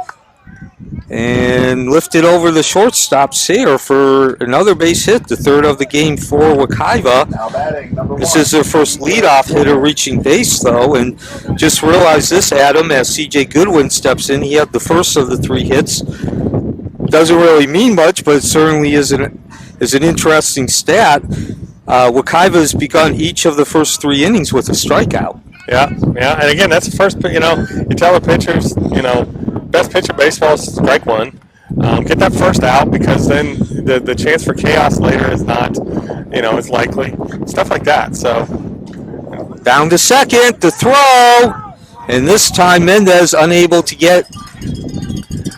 and lifted over the shortstop Sayre for another base hit, the third of the game for Wekiva. Now batting, number 1. This is their first leadoff hitter reaching base, though, and just realize this, Adam, as C.J. Goodwin steps in. He had the first of the 3 hits. Doesn't really mean much, but it certainly is an interesting stat. Wekiva has begun each of the first 3 innings with a strikeout. Yeah, and again, that's the first, you tell the pitchers, best pitch of baseball is strike 1. Get that first out, because then the chance for chaos later is not, is likely. Stuff like that, so. Down to second, the throw, and this time Mendez unable to get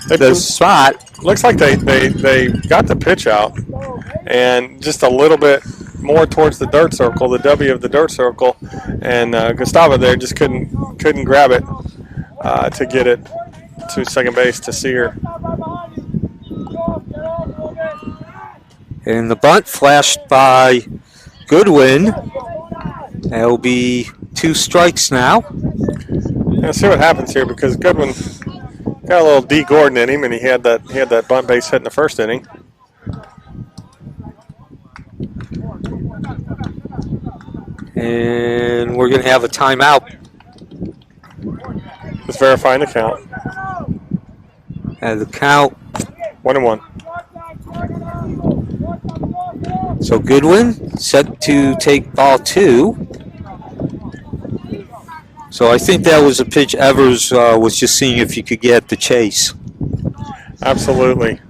the spot. Looks like they got the pitch out, and just a little bit more towards the dirt circle, the W of the dirt circle, and Gustavo there just couldn't grab it to get it to second base to Sayre. And the bunt flashed by Goodwin. That'll be 2 strikes now. Let's see what happens here, because Goodwin got a little D. Gordon in him, and he had that bunt base hit in the first inning. And we're going to have a timeout. Just verifying the count. And the count. 1-1. So Goodwin set to take ball 2. So I think that was a pitch Evers was just seeing if you could get the chase. Absolutely.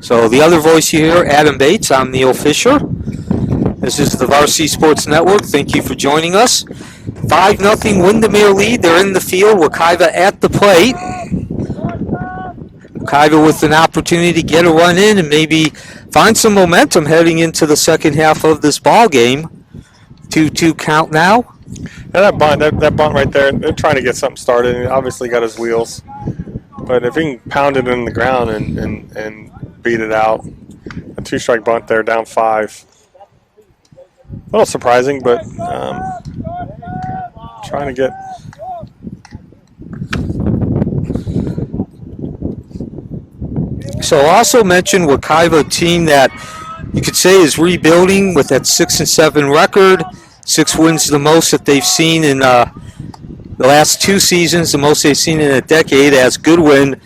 So the other voice you hear, Adam Bates. I'm Neil Fisher. This is the Varsity Sports Network. Thank you for joining us. 5-0 Windermere lead. They're in the field. Wekiva at the plate. Wekiva with an opportunity to get a run in and maybe find some momentum heading into the second half of this ball game. 2-2 count now. Yeah, that bunt right there, they're trying to get something started. He obviously got his wheels. But if he can pound it in the ground and beat it out, a 2-strike bunt there, down 5. A little surprising, but trying to get. So also mention Wekiva, a team that you could say is rebuilding with that 6-7 record. 6 wins, the most that they've seen in the last 2 seasons, the most they've seen in a decade, as Goodwin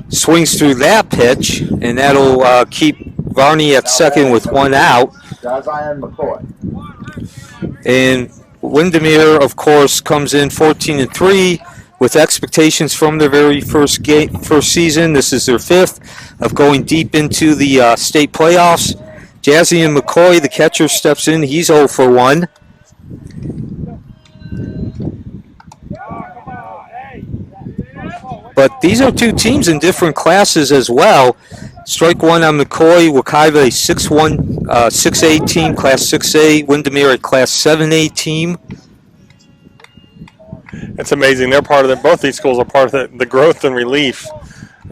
swings through that pitch, and that'll keep Varney at second with 1 out. And Windermere, of course, comes in 14-3 with expectations from their very first season. This is their 5th of going deep into the state playoffs. Jazzy and McCoy, the catcher, steps in. He's 0 for 1. But these are 2 teams in different classes as well. Strike 1 on McCoy. Wekiva, a 6A team, Class 6A. Windermere, a Class 7A team. It's amazing. They're part of both these schools are part of the growth and relief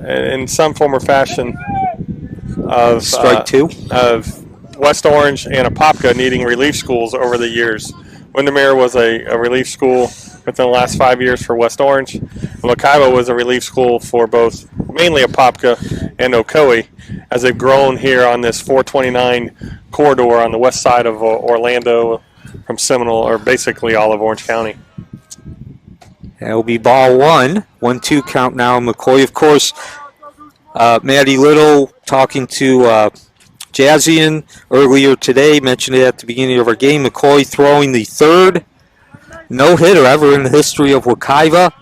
in some form or fashion of Strike 2 of West Orange and Apopka needing relief schools over the years. Windermere was a relief school within the last 5 years for West Orange. And Wekiva was a relief school for both, mainly Apopka and Ocoee, as they've grown here on this 429 corridor on the west side of Orlando from Seminole, or basically all of Orange County. That'll be ball 1. 1-2 count now. McCoy, of course, Maddie Little talking to Jazzian earlier today, mentioned it at the beginning of our game. McCoy throwing the 3rd no-hitter ever in the history of Wekiva.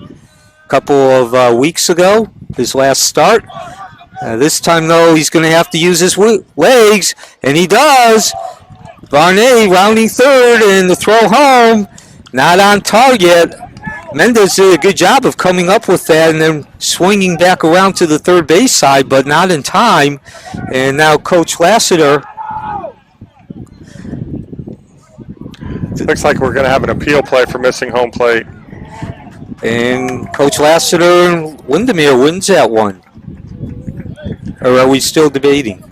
A couple of weeks ago, his last start. This time, though, he's going to have to use his legs, and he does. Varney rounding 3rd, and the throw home, not on target. Mendez did a good job of coming up with that and then swinging back around to the third base side, but not in time. And now Coach Lassiter. Looks like we're going to have an appeal play for missing home plate. And Coach Lassiter and Windermere wins that one. Or are we still debating?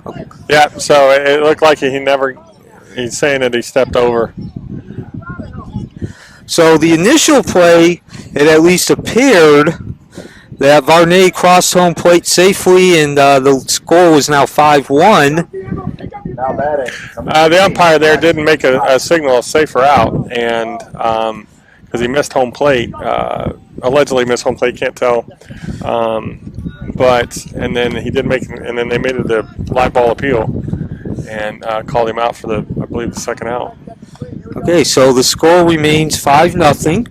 Yeah, so it looked like he's saying that he stepped over. So the initial play, it at least appeared that Varney crossed home plate safely, and the score was now 5-1. Now batting. The umpire there didn't make a signal of safer out, and because he missed home plate, allegedly missed home plate, can't tell. And then he did and then they made it a live ball appeal and called him out for I believe, the second out. Okay, so the score remains 5-0.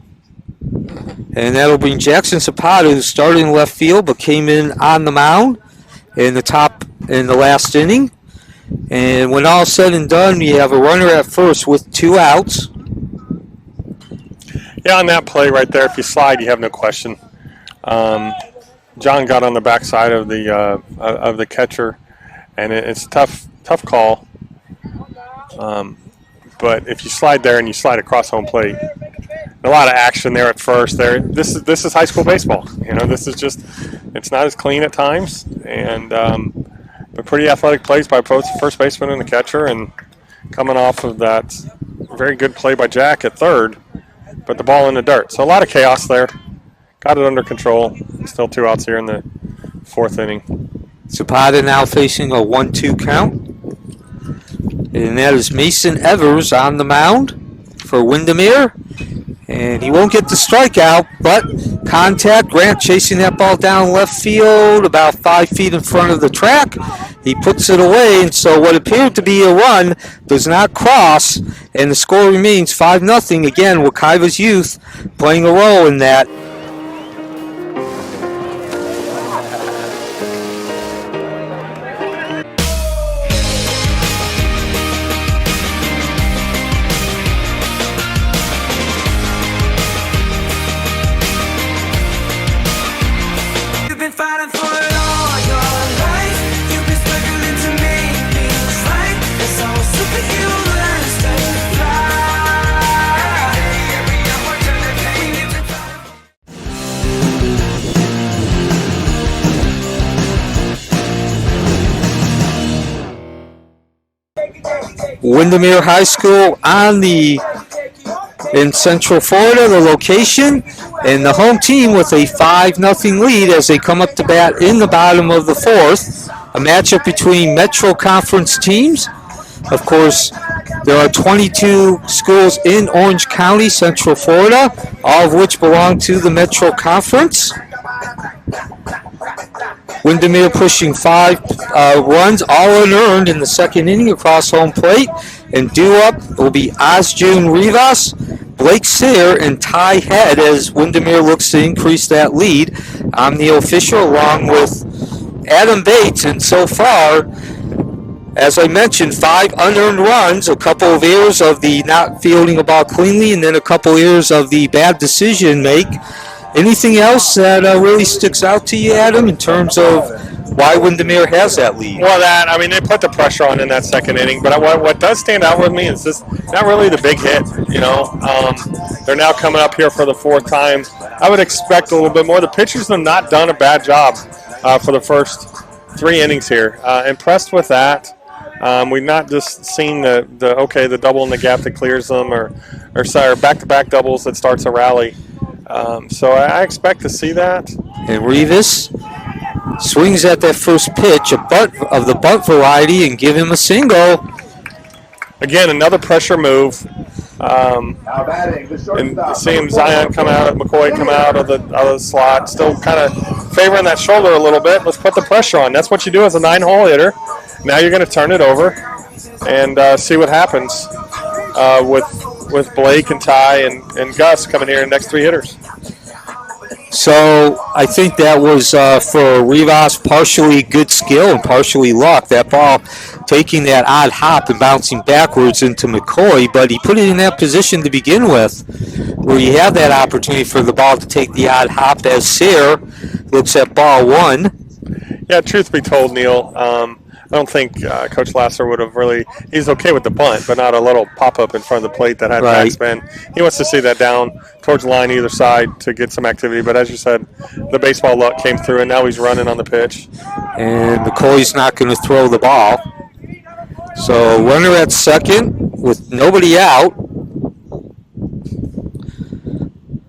And that'll bring Jackson Zapata, who started in left field but came in on the mound in the last inning. And when all said and done, you have a runner at first with 2 outs. Yeah, on that play right there, if you slide, you have no question. John got on the backside of the catcher, and it's a tough call. But if you slide there and you slide across home plate, a lot of action there at first. This is high school baseball. This is just, it's not as clean at times, and but pretty athletic plays by both the first baseman and the catcher, and coming off of that very good play by Jack at third, but the ball in the dirt. So a lot of chaos there. Got it under control. Still 2 outs here in the 4th inning. Zapata now facing a 1-2 count. And that is Mason Evers on the mound for Windermere. And he won't get the strikeout, but contact. Grant chasing that ball down left field about 5 feet in front of the track. He puts it away, and so what appeared to be a run does not cross, and the score remains 5-0. Again, Wekiva's youth playing a role in that. Windermere High School in Central Florida, the location, and the home team with a 5-0 lead as they come up to bat in the bottom of the 4th. A matchup between Metro Conference teams. Of course, there are 22 schools in Orange County, Central Florida, all of which belong to the Metro Conference. Windermere pushing 5 runs, all unearned in the 2nd inning across home plate. And due up will be Osjun Rivas, Blake Sayre, and Ty Head as Windermere looks to increase that lead. I'm the official along with Adam Bates, and so far, as I mentioned, 5 unearned runs, a couple of errors of the not fielding a ball cleanly, and then a couple errors of the bad decision make. Anything else that really sticks out to you, Adam, in terms of why Windermere has that lead? Well, they put the pressure on in that 2nd inning, but what does stand out with me is this not really the big hit, They're now coming up here for the 4th time. I would expect a little bit more. The pitchers have not done a bad job for the first 3 innings here. Impressed with that. We've not just seen the double in the gap that clears them or back-to-back doubles that starts a rally. So I expect to see that. And Rivas swings at that first pitch, a bunt of the bunt variety, and give him a single. Again, another pressure move. And seeing Zion come out, McCoy come out of the slot, still kind of favoring that shoulder a little bit. Let's put the pressure on. That's what you do as a 9-hole hitter. Now you're going to turn it over and see what happens with Blake and Ty and Gus coming here in the next 3 hitters. So I think that was for Rivas partially good skill and partially luck. That ball taking that odd hop and bouncing backwards into McCoy, but he put it in that position to begin with where you have that opportunity for the ball to take the odd hop as Sayre looks at ball 1. Yeah, truth be told, Neil, I don't think Coach Lasser would have really – he's okay with the bunt, but not a little pop-up in front of the plate that had backspin. He wants to see that down towards the line either side to get some activity. But as you said, the baseball luck came through, and now he's running on the pitch. And McCoy's not going to throw the ball. So runner at second with nobody out.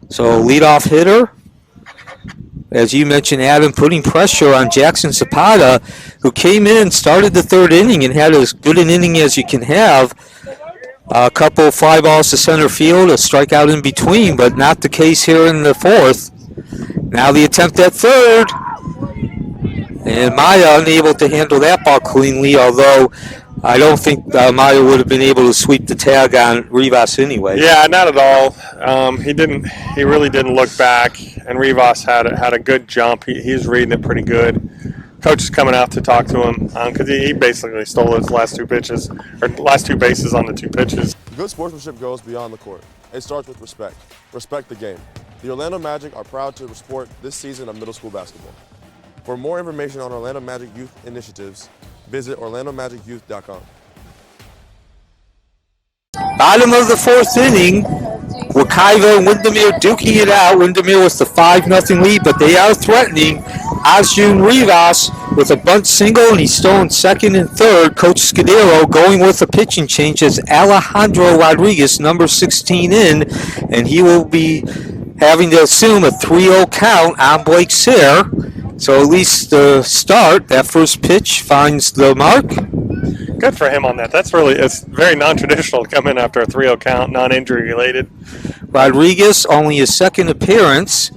So leadoff hitter, as you mentioned, Adam, putting pressure on Jackson Zapata, who came in, started the third inning, and had as good an inning as you can have. A couple fly balls to center field, a strikeout in between, but not the case here in the fourth. Now the attempt at third. And Maya unable to handle that ball cleanly, although I don't think Maya would have been able to sweep the tag on Rivas anyway. Yeah, not at all. He really didn't look back, and Rivas had a good jump. He was reading it pretty good. Coach is coming out to talk to him because he basically stole his last two bases on the two pitches. Good sportsmanship goes beyond the court. It starts with respect. Respect the game. The Orlando Magic are proud to support this season of middle school basketball. For more information on Orlando Magic youth initiatives, visit orlandomagicyouth.com. Bottom of the fourth inning, Wekiva and Windermere duking it out. Windermere with the 5-0 lead, but they are threatening. Asjun Rivas with a bunt single, and he's still in second and third. Coach Scudero going with a pitching change as Alejandro Rodriguez, number 16, in, and he will be having to assume a 3-0 count on Blake Sayre. So at least the start, that first pitch finds the mark. Good for him on that. It's very non-traditional to come in after a 3-0 count, non-injury related. Rodriguez, only his second appearance,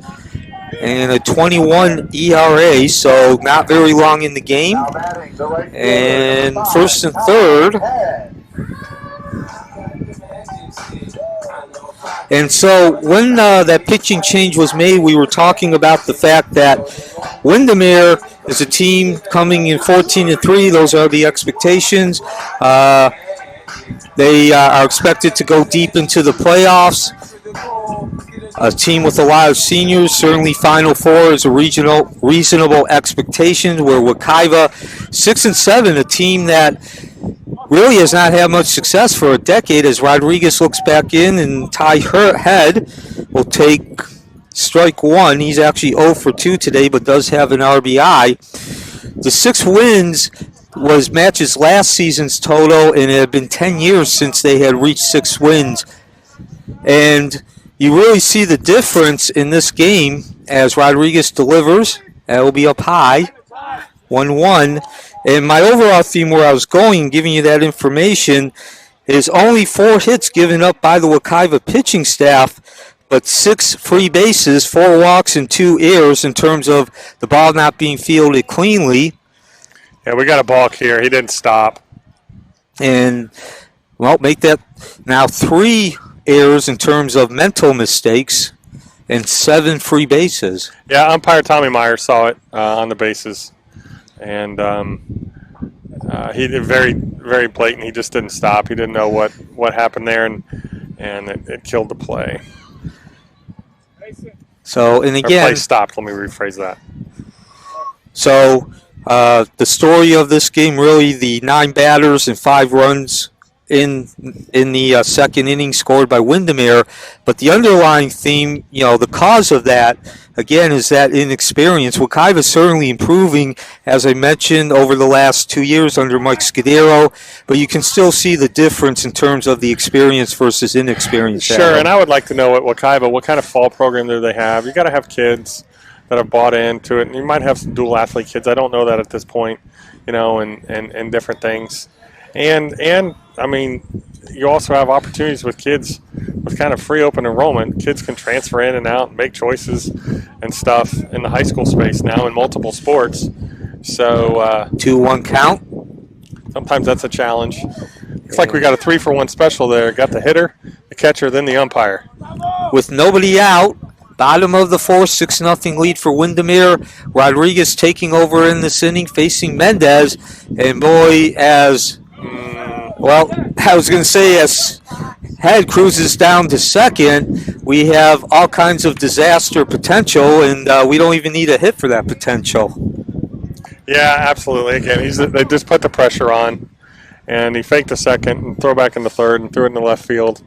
and a 21 ERA, so not very long in the game. And first and third. And so when that pitching change was made, we were talking about the fact that Windermere is a team coming in 14-3. Those are the expectations. They are expected to go deep into the playoffs. A team with a lot of seniors, certainly Final Four is a reasonable expectation. Where Wekiva 6-7, a team that really has not had much success for a decade, as Rodriguez looks back in, and Ty Head will take strike one. He's actually 0 for 2 today, but does have an RBI. The 6 wins matches last season's total, and it had been 10 years since they had reached 6 wins. And you really see the difference in this game as Rodriguez delivers. That will be up high, 1-1. And my overall theme where I was going, giving you that information, is only 4 hits given up by the Wekiva pitching staff, but 6 free bases, 4 walks, and 2 errors in terms of the ball not being fielded cleanly. Yeah, we got a balk here. He didn't stop. And, well, make that now 3 errors in terms of mental mistakes and 7 free bases. Yeah, umpire Tommy Meyer saw it on the bases. And he did very, very blatant. He just didn't stop. He didn't know what happened there, and it killed the play. So, and again, play stopped. Let me rephrase that. So, the story of this game, really, the 9 batters and 5 runs in the second inning scored by Windermere, but the underlying theme, the cause of that, again, is that inexperience. Wekiva is certainly improving, as I mentioned, over the last 2 years under Mike Scudero, but you can still see the difference in terms of the experience versus inexperience. Sure, and I would like to know what kind of fall program do they have. You got to have kids that have bought into it, and you might have some dual athlete kids. I don't know that at this point, and different things. And I mean, you also have opportunities with kids with kind of free open enrollment. Kids can transfer in and out and make choices and stuff in the high school space now in multiple sports. So 2-1 count. Sometimes that's a challenge. Looks like we got a 3-for-1 special there. Got the hitter, the catcher, then the umpire. With nobody out, bottom of the fourth, 6-0 lead for Windermere. Rodriguez taking over in this inning, facing Mendez. And boy, as Head cruises down to second, we have all kinds of disaster potential, and we don't even need a hit for that potential. Yeah, absolutely. Again, they just put the pressure on, and he faked the second and throw back in the third and threw it in the left field.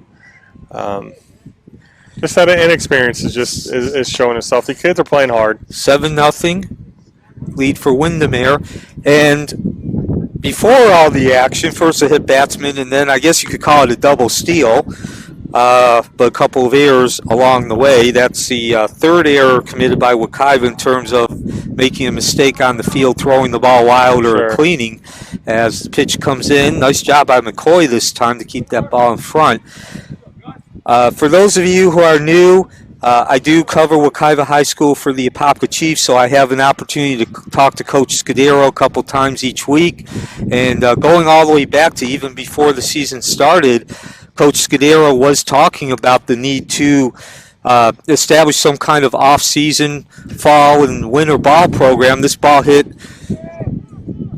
Just that inexperience is showing itself. The kids are playing hard. 7-0 lead for Windermere. And before all the action, first a hit batsman, and then I guess you could call it a double steal, but a couple of errors along the way. That's the third error committed by Wekiva in terms of making a mistake on the field, throwing the ball wild or cleaning as the pitch comes in. Nice job by McCoy this time to keep that ball in front. For those of you who are new, I do cover Wekiva High School for the Apopka Chiefs, so I have an opportunity to talk to Coach Scudero a couple times each week. And going all the way back to even before the season started, Coach Scudero was talking about the need to establish some kind of off-season fall and winter ball program. This ball hit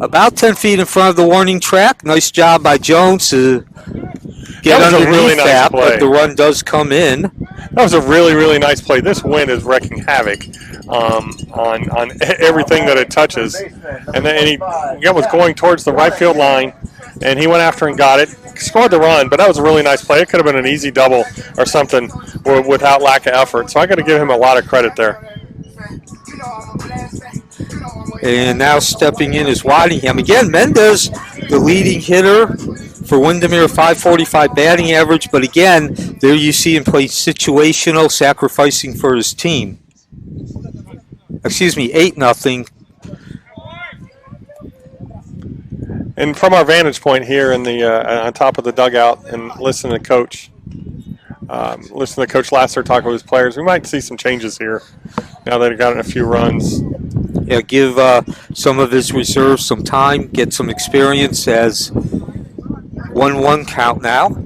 about 10 feet in front of the warning track. Nice job by Jones to get underneath really nice that, play. But the run does come in. That was a really, really nice play. This wind is wrecking havoc on everything that it touches. And then he was going towards the right field line, and he went after and got it. Scored the run, but that was a really nice play. It could have been an easy double or something without lack of effort. So I got to give him a lot of credit there. And now stepping in is Waddingham. Again, Mendez, the leading hitter for Windermere, 545 batting average. But again, there you see him play situational, sacrificing for his team. 8-0. And from our vantage point here in the on top of the dugout and listen to Coach Lasser talk with his players, we might see some changes here now that he got in a few runs. Yeah, give some of his reserves some time, get some experience as 1-1 count now.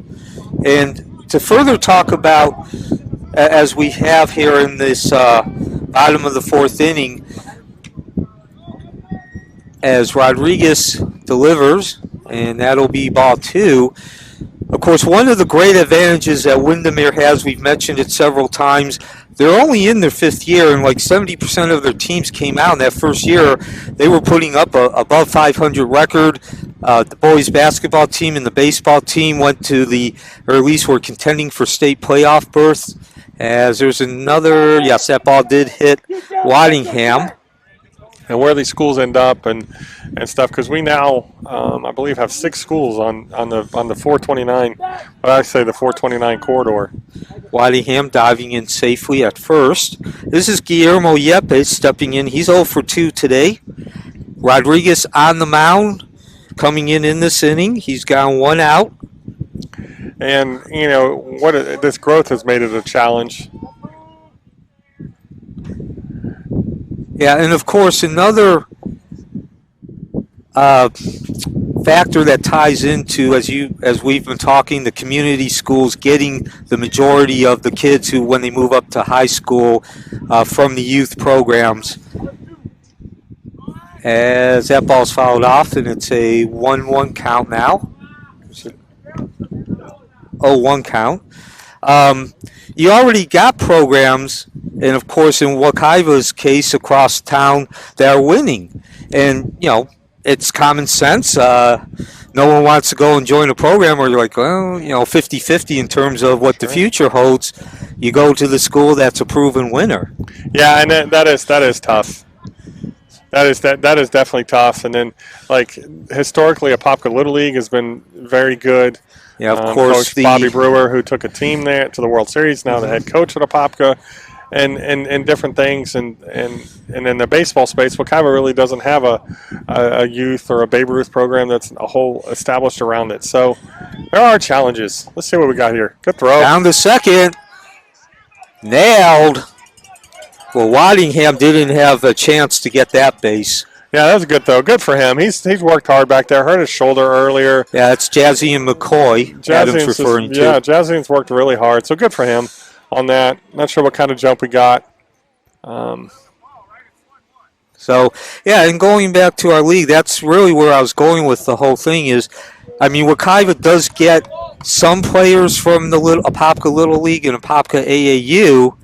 And to further talk about, as we have here in this bottom of the fourth inning, as Rodriguez delivers, and that'll be ball 2. Of course, one of the great advantages that Windermere has, we've mentioned it several times, they're only in their 5th year, and like 70% of their teams came out in that first year. They were putting up a above 500 record. The boys basketball team and the baseball team went to or at least were contending for state playoff berths. As there's another, yes, that ball did hit Waddingham. And where these schools end up and stuff, because we now, I believe, have 6 schools on the 429, but I say the 429 corridor. Waddingham diving in safely at first. This is Guillermo Yepes stepping in. He's 0 for 2 today. Rodriguez on the mound, coming in this inning. He's got 1 out. And, this growth has made it a challenge. Yeah, and of course another factor that ties into, as we've been talking, the community schools getting the majority of the kids who, when they move up to high school, from the youth programs. As that ball's fouled off, and it's a 1-1 count now. 0-1 count. You already got programs, and of course in Wekiva's case across town, that are winning. And, it's common sense. No one wants to go and join a program where you're like, well, 50-50 in terms of what the future holds. You go to the school that's a proven winner. Yeah, and that is tough. That is definitely tough. And then, historically, Apopka Little League has been very good. Yeah, of course. Coach Bobby Brewer, who took a team there to the World Series, now the head coach at Apopka, and different things. And in the baseball space, Wekiva really doesn't have a youth or a Babe Ruth program that's a whole established around it. So there are challenges. Let's see what we got here. Good throw. Down to second. Nailed. Well, Waddingham didn't have a chance to get that base. Yeah, that was good, though. Good for him. He's worked hard back there. Hurt his shoulder earlier. Yeah, it's Jazzy and McCoy Adam's referring to. Yeah, Jazzy's worked really hard, so good for him on that. Not sure what kind of jump we got. So, yeah, and going back to our league, that's really where I was going with the whole thing is, Wekiva does get some players from the Apopka Little League and Apopka AAU,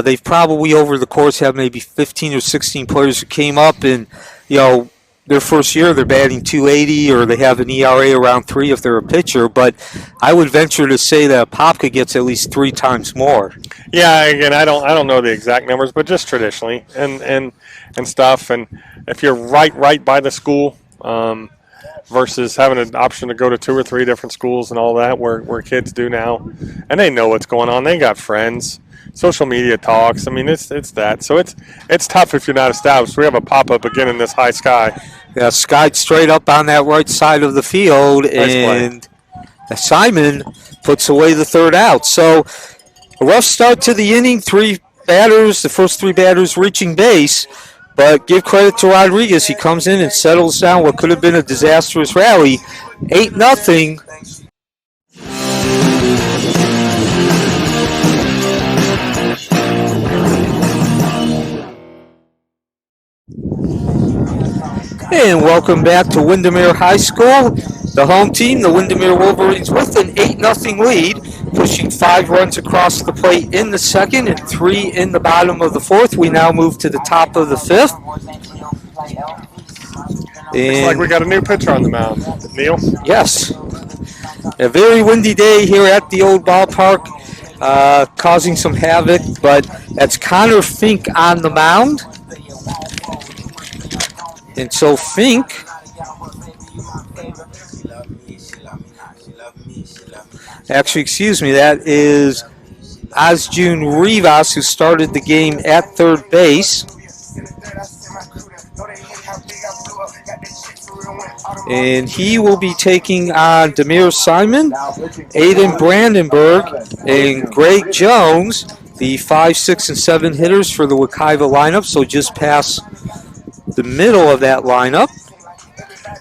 they've probably over the course have maybe 15 or 16 players who came up and, their first year they're batting 280 or they have an ERA around 3 if they're a pitcher. But I would venture to say that Popka gets at least 3 times more. Yeah, again, I don't know the exact numbers, but just traditionally and stuff. And if you're right by the school, versus having an option to go to 2 or 3 different schools and all that, where kids do now, and they know what's going on. They got friends, social media talks. I mean, it's that. So it's tough if you're not established. We have a pop up again in this high sky. Yeah, skied straight up on that right side of the field, and Simon puts away the third out. So a rough start to the inning. 3 batters, the first 3 batters reaching base. But give credit to Rodriguez. He comes in and settles down what could have been a disastrous rally. 8-0. And welcome back to Windermere High School. The home team, the Windermere Wolverines, with an 8-0 lead, pushing 5 runs across the plate in the second and 3 in the bottom of the fourth. We now move to the top of the fifth. Looks like we got a new pitcher on the mound. Neil? Yes. A very windy day here at the old ballpark, causing some havoc, but that's Connor Fink on the mound. And so Fink that is Asjun Rivas, who started the game at third base. And he will be taking on Demir Simon, Aiden Brandenburg, and Greg Jones, the 5, 6, and 7 hitters for the Wekiva lineup, so just past the middle of that lineup.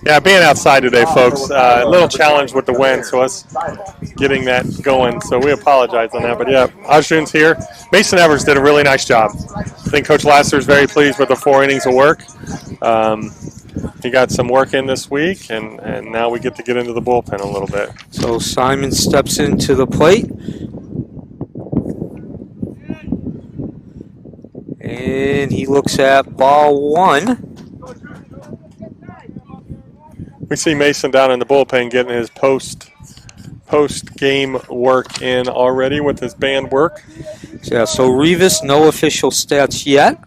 Yeah, being outside today, folks, a little challenge with the wind, so us getting that going. So we apologize on that. But, yeah, Asjun's here. Mason Evers did a really nice job. I think Coach Lasser is very pleased with the 4 innings of work. He got some work in this week, and now we get to get into the bullpen a little bit. So Simon steps into the plate. And he looks at ball 1. We see Mason down in the bullpen getting his post-game work in already with his band work. Yeah, so Rivas, no official stats yet.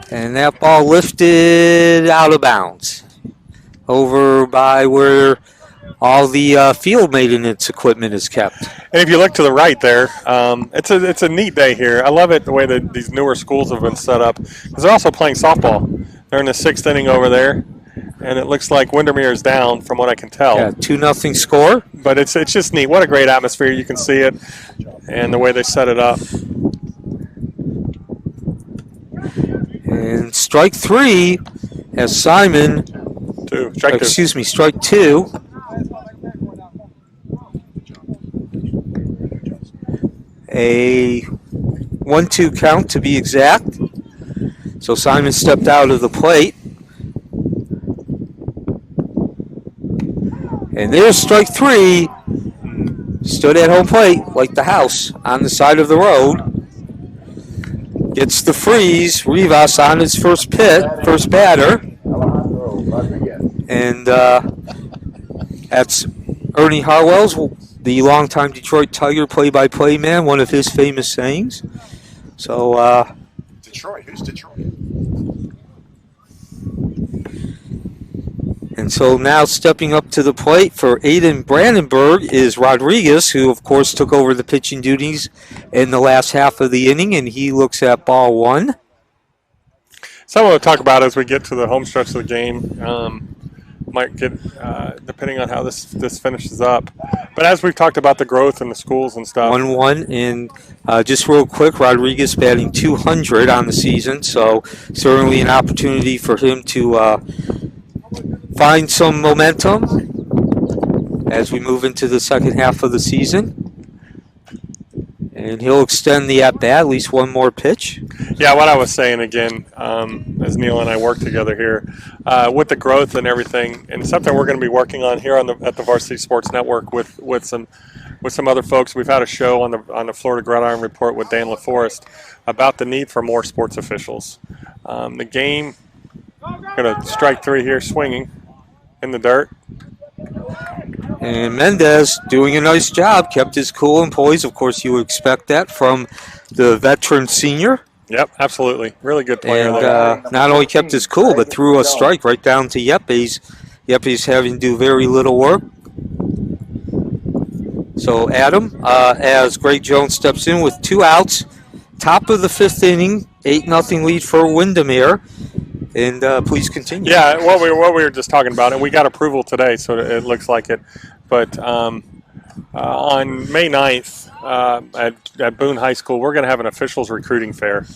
And that ball lifted out of bounds over by where all the field maintenance equipment is kept. And if you look to the right there, it's a neat day here. I love it the way that these newer schools have been set up, because they're also playing softball. They're in the 6th inning over there, and it looks like Windermere is down from what I can tell. Yeah, 2-0 score. But it's just neat. What a great atmosphere. You can see it, and the way they set it up. And strike 3 as Simon. Strike 2. A 1-2 count to be exact. So Simon stepped out of the plate. And there's strike 3. Stood at home plate like the house on the side of the road. Gets the freeze. Rivas on his first batter. And that's Ernie Harwell's, the longtime Detroit Tiger play-by-play man, one of his famous sayings. So, Detroit. Who's Detroit? And so now stepping up to the plate for Aiden Brandenburg is Rodriguez, who of course took over the pitching duties in the last half of the inning, and he looks at ball 1. Something we'll talk about as we get to the home stretch of the game. Might get, depending on how this finishes up. But as we've talked about the growth in the schools and stuff. 1-1, and just real quick, Rodriguez batting 200 on the season, so certainly an opportunity for him to find some momentum as we move into the second half of the season. And he'll extend the at-bat, at least one more pitch. Yeah, what I was saying again, as Neil and I work together here, with the growth and everything, and something we're going to be working on here at the Varsity Sports Network with some with some other folks. We've had a show on the Florida Gridiron Report with Dan LaForest about the need for more sports officials. The game, going to strike three here, swinging in the dirt. And Mendez doing a nice job, kept his cool and poise. Of course, you would expect that from the veteran senior. Yep, absolutely. Really good player And there. not only kept his cool, but threw a strike right down to Yepes. Yepes having to do very little work. So Adam, as Greg Jones steps in with 2 outs, top of the 5th inning, 8-0 lead for Windermere. And please continue. Yeah, what we were just talking about, and we got approval today, so it looks like it. But on May 9th at Boone High School, we're going to have an officials recruiting fair.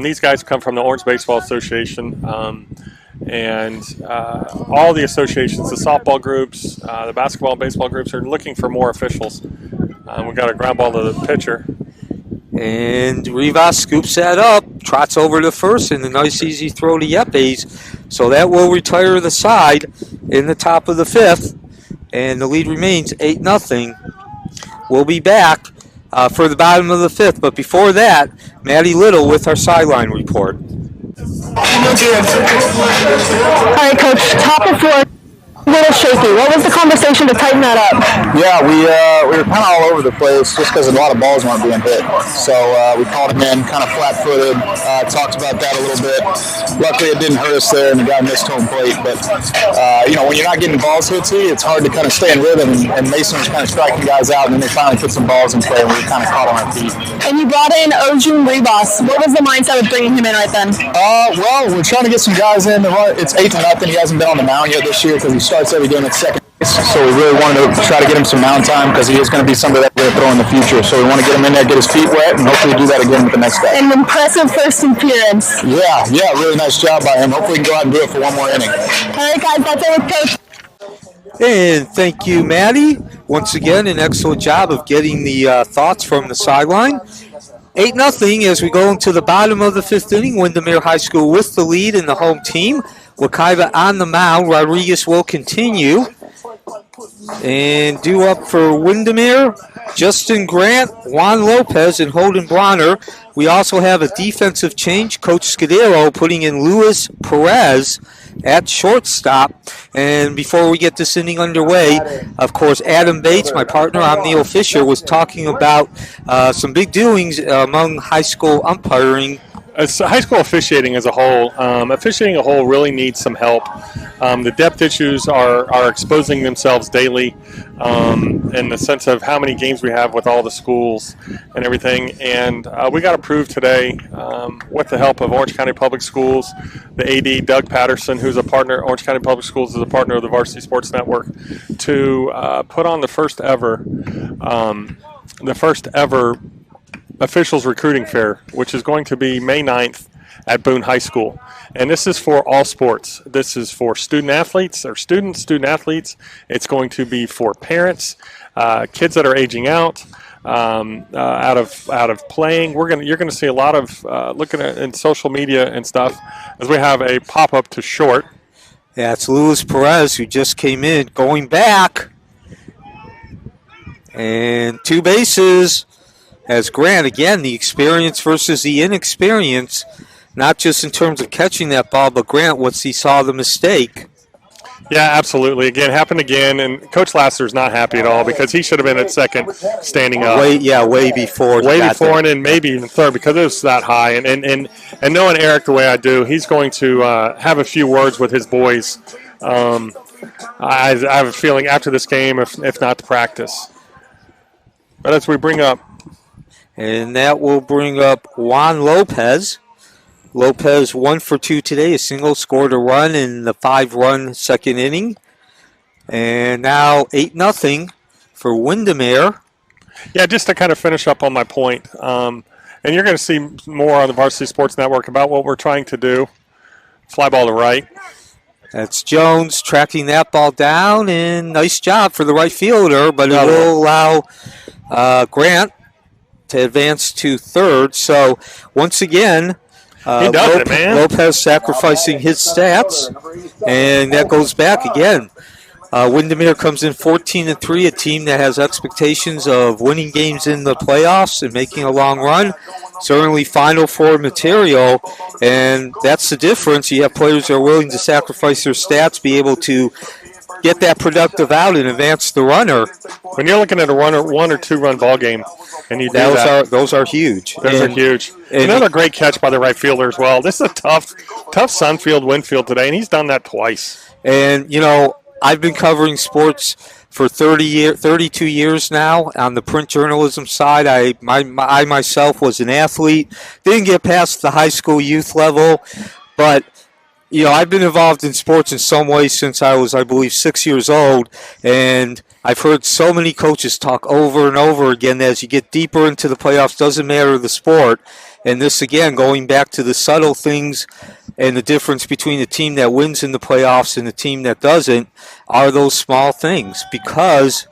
These guys come from the Orange Baseball Association, and all the associations, the softball groups, the basketball and baseball groups are looking for more officials. We've got a ground ball to the pitcher. And Rivas scoops that up, trots over to first, and a nice easy throw to Yepes. So that will retire the side in the top of the 5th, and the lead remains 8-0. We'll be back for the bottom of the 5th, but before that, Maddie Little with our sideline report. All right, Coach, top of 4. A little shaky. What was the conversation to tighten that up? Yeah, we were kind of all over the place just because a lot of balls weren't being hit. So we called him in kind of flat-footed, talked about that a little bit. Luckily, it didn't hurt us there, and the guy missed home plate. But, when you're not getting balls hit to you, it's hard to kind of stay in rhythm. And Mason was kind of striking guys out, and then they finally put some balls in play, and we were kind of caught on our feet. And you brought in Ojun Rivas. What was the mindset of bringing him in right then? Well, we're trying to get some guys in. It's 8-0. He hasn't been on the mound yet this year because he starts every game at second base. So we really wanted to try to get him some mound time because he is going to be somebody that we're going to throw in the future. So we want to get him in there, get his feet wet, and hopefully do that again with the next guy. An impressive first appearance. Yeah, really nice job by him. Hopefully we can go out and do it for one more inning. All right, guys, that's it with Coach. And thank you, Maddie. Once again, an excellent job of getting the thoughts from the sideline. 8-0 as we go into the bottom of the 5th inning. Windermere High School with the lead in the home team. Wekiva on the mound. Rodriguez will continue. And due up for Windermere, Justin Grant, Juan Lopez, and Holden Bronner. We also have a defensive change. Coach Scudero putting in Luis Perez at shortstop. And before we get this inning underway, of course, Adam Bates, my partner, I'm Neil Fisher, was talking about some big doings among high school umpiring. As high school officiating as a whole, really needs some help. The depth issues are exposing themselves daily in the sense of how many games we have with all the schools and everything. And we got approved today with the help of Orange County Public Schools, the AD, Doug Patterson, who's a partner. Orange County Public Schools is a partner of the Varsity Sports Network, to put on the first ever officials recruiting fair, which is going to be May 9th at Boone High School. And this is for all sports. This is for student athletes. It's going to be for parents, kids that are aging out of playing. You're gonna see a lot of looking at in social media and stuff as we have a pop-up to short. Yeah, it's Luis Perez who just came in, going back. And 2 bases. As Grant, again, the experience versus the inexperience, not just in terms of catching that ball, but Grant, once he saw the mistake. Yeah, absolutely. Again, happened again, and Coach Lasser's not happy at all because he should have been at second standing up. Way before. Way before, and then maybe even third because it was that high. And knowing Eric the way I do, he's going to have a few words with his boys. I have a feeling after this game, if not the practice. But as we bring up, and that will bring up Juan Lopez. Lopez 1 for 2 today, a single, scored a run in the 5-run second inning. And now 8-0 for Windermere. Yeah, just to kind of finish up on my point, and you're going to see more on the Varsity Sports Network about what we're trying to do. Fly ball to right. That's Jones tracking that ball down, and nice job for the right fielder, but it will allow Grant to advance to third. So once again, Lopez sacrificing his stats, and that goes back again. Windermere comes in 14-3, a team that has expectations of winning games in the playoffs and making a long run. Certainly Final Four material, and that's the difference. You have players that are willing to sacrifice their stats, be able to get that productive out and advance the runner. When you're looking at a one or two run ball game, and you do those are huge. Those are huge. Another great catch by the right fielder as well. This is a tough Sunfield wind field today, and he's done that twice. And I've been covering sports for 32 years now on the print journalism side. I myself was an athlete, didn't get past the high school youth level, but I've been involved in sports in some ways since I was, I believe, 6 years old, and I've heard so many coaches talk over and over again that as you get deeper into the playoffs, doesn't matter the sport. And this, again, going back to the subtle things and the difference between the team that wins in the playoffs and the team that doesn't are those small things. Because